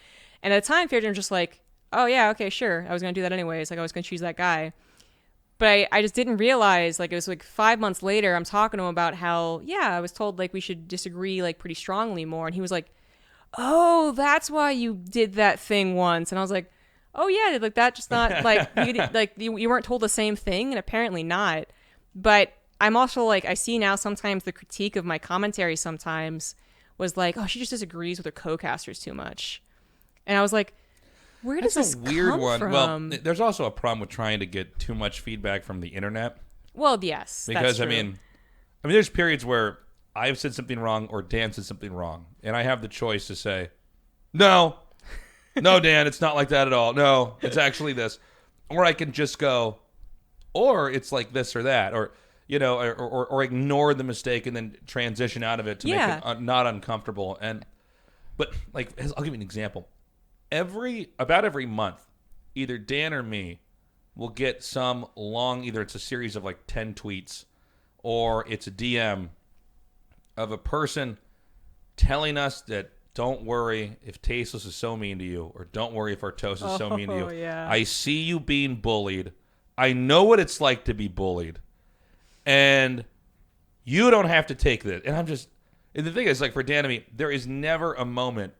And at the time, Fear Dragon was just like, oh yeah, okay, sure. I was going to do that anyways. Like, I was going to choose that guy. But I just didn't realize, like, it was like 5 months later, I'm talking to him about how, yeah, I was told like we should disagree like pretty strongly more. And he was like, oh, that's why you did that thing once. And I was like, oh yeah, like that just not like you weren't told the same thing, and apparently not. But I'm also like, I see now sometimes the critique of my commentary sometimes was like, oh, she just disagrees with her co-casters too much. And I was like, where does That's this a weird come one. from? Well, there's also a problem with trying to get too much feedback from the internet. Well, yes, Because that's true. I mean, there's periods where I've said something wrong or Dan said something wrong, and I have the choice to say, no, Dan, it's not like that at all. No, it's actually this, or I can just go, or it's like this or that, or or ignore the mistake and then transition out of it to make it not uncomfortable. But like, I'll give you an example. About every month, either Dan or me will get some long, either it's a series of like 10 tweets or it's a DM of a person telling us that don't worry if Tasteless is so mean to you, or don't worry if our toast is so mean to you. Yeah. I see you being bullied. I know what it's like to be bullied. And you don't have to take this. And the thing is, like, for Dan and me, there is never a moment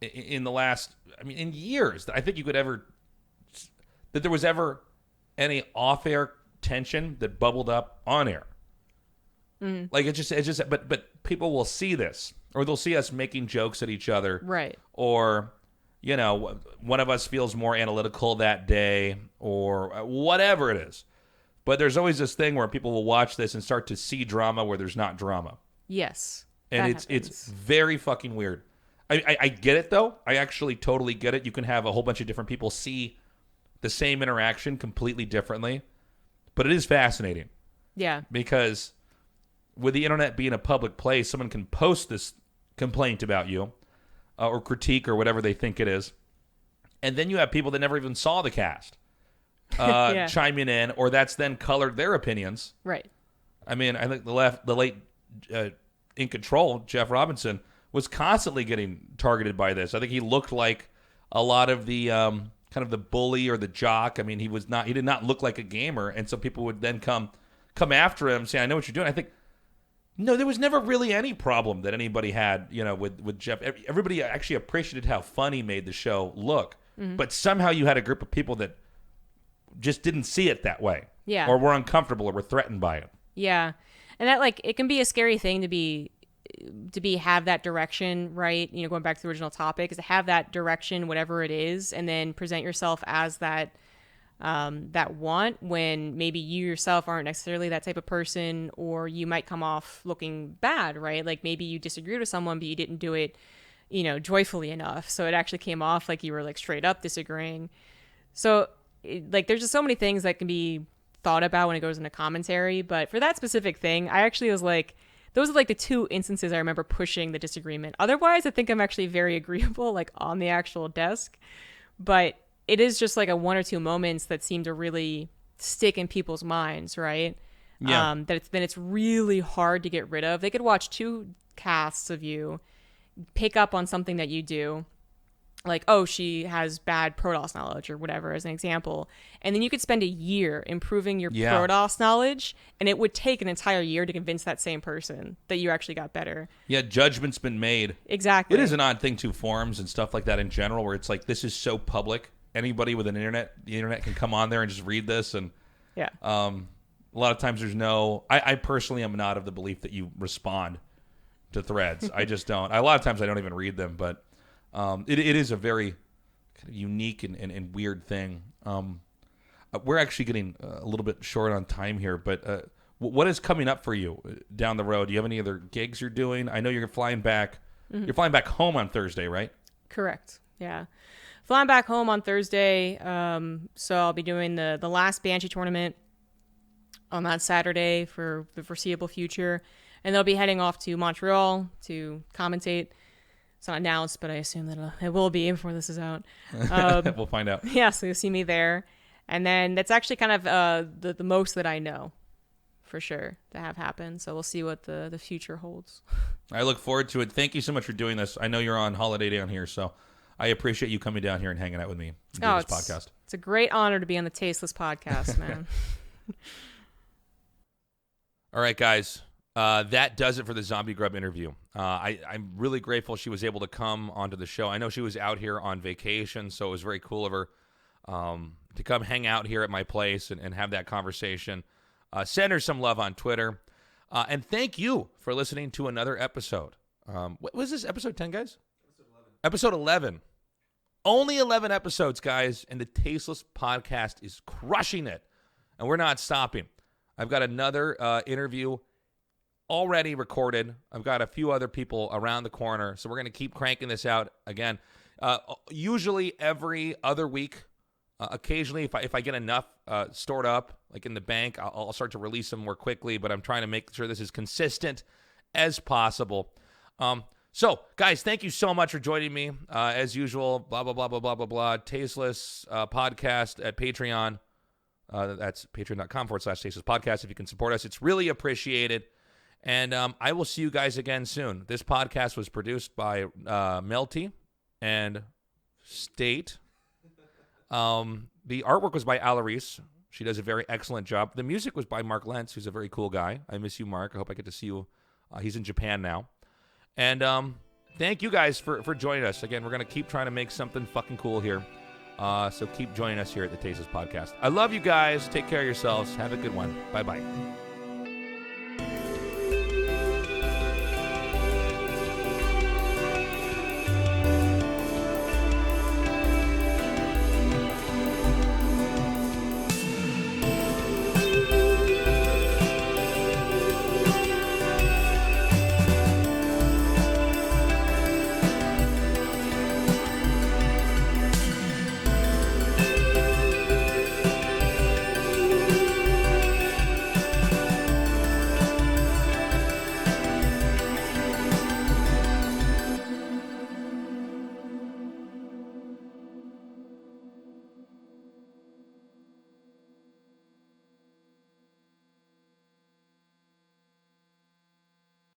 in the last, in years, that I think that there was ever any off-air tension that bubbled up on air. Mm. Like, but people will see this, or they'll see us making jokes at each other. Right. Or, one of us feels more analytical that day, or whatever it is. But there's always this thing where people will watch this and start to see drama where there's not drama. Yes. And it's very fucking weird. I get it, though. I actually totally get it. You can have a whole bunch of different people see the same interaction completely differently. But it is fascinating. Yeah. Because with the internet being a public place, someone can post this complaint about you or critique or whatever they think it is. And then you have people that never even saw the cast chiming in, or that's then colored their opinions. Right. I think the late In Control, Jeff Robinson, was constantly getting targeted by this. I think he looked like a lot of the kind of the bully or the jock. He did not look like a gamer, and so people would then come after him, say, I know what you're doing. I think, no, there was never really any problem that anybody had, with Jeff. Everybody actually appreciated how fun he made the show look. Mm-hmm. But somehow you had a group of people that just didn't see it that way. Yeah. Or were uncomfortable or were threatened by it. Yeah. And that, like, it can be a scary thing have that direction, right? Going back to the original topic, is to have that direction, whatever it is, and then present yourself as that want, when maybe you yourself aren't necessarily that type of person, or you might come off looking bad, right? Like, maybe you disagreed with someone, but you didn't do it, joyfully enough. So it actually came off like you were, like, straight up disagreeing. So, there's just so many things that can be thought about when it goes into commentary. But for that specific thing, I actually was like, those are like the two instances I remember pushing the disagreement. Otherwise, I think I'm actually very agreeable, like, on the actual desk. But it is just like a one or two moments that seem to really stick in people's minds, right? Yeah. Then it's really hard to get rid of. They could watch two casts of you, pick up on something that you do, like, oh, she has bad Protoss knowledge or whatever, as an example. And then you could spend a year improving your Protoss knowledge, and it would take an entire year to convince that same person that you actually got better. Yeah, judgment's been made. Exactly. It is an odd thing, too, forums and stuff like that in general, where it's like, this is so public. Anybody with the internet can come on there and just read this. And yeah. A lot of times there's no... I personally am not of the belief that you respond to threads. I just don't. A lot of times I don't even read them, but... It is a very kind of unique and weird thing. We're actually getting a little bit short on time here, but what is coming up for you down the road? Do you have any other gigs you're doing? I know you're flying back. Mm-hmm. You're flying back home on Thursday, right? Correct. Yeah. Flying back home on Thursday. So I'll be doing the last Banshee tournament on that Saturday for the foreseeable future. And they'll be heading off to Montreal to commentate. It's not announced, but I assume that it will be before this is out. We'll find out. Yeah, so you'll see me there. And then that's actually kind of the most that I know for sure to have happen. So we'll see what the future holds. I look forward to it. Thank you so much for doing this. I know you're on holiday down here, so I appreciate you coming down here and hanging out with me and doing this podcast. It's a great honor to be on the Tasteless podcast, man. All right, guys. that does it for the Zombie Grub interview. I'm really grateful she was able to come onto the show. I know she was out here on vacation, so it was very cool of her to come hang out here at my place and have that conversation. Send her some love on Twitter. And thank you for listening to another episode. What was this, episode 10, guys? Episode 11. Only 11 episodes, guys, and the Tasteless podcast is crushing it. And we're not stopping. I've got another interview already recorded. I've got a few other people around the corner, so we're going to keep cranking this out again. Usually every other week. Occasionally, if I get enough stored up, like in the bank, I'll start to release them more quickly, but I'm trying to make sure this is consistent as possible. So, guys, thank you so much for joining me. As usual, blah, blah, blah, blah, blah, blah, blah. Tasteless podcast at Patreon. That's patreon.com/Tasteless podcast. If you can support us, it's really appreciated. And I will see you guys again soon. This podcast was produced by Melty and State. The artwork was by Alarise. She does a very excellent job. The music was by Mark Lentz, who's a very cool guy. I miss you, Mark. I hope I get to see you. He's in Japan now. And thank you guys for joining us. Again, we're going to keep trying to make something fucking cool here. So keep joining us here at the Tasteless Podcast. I love you guys. Take care of yourselves. Have a good one. Bye-bye.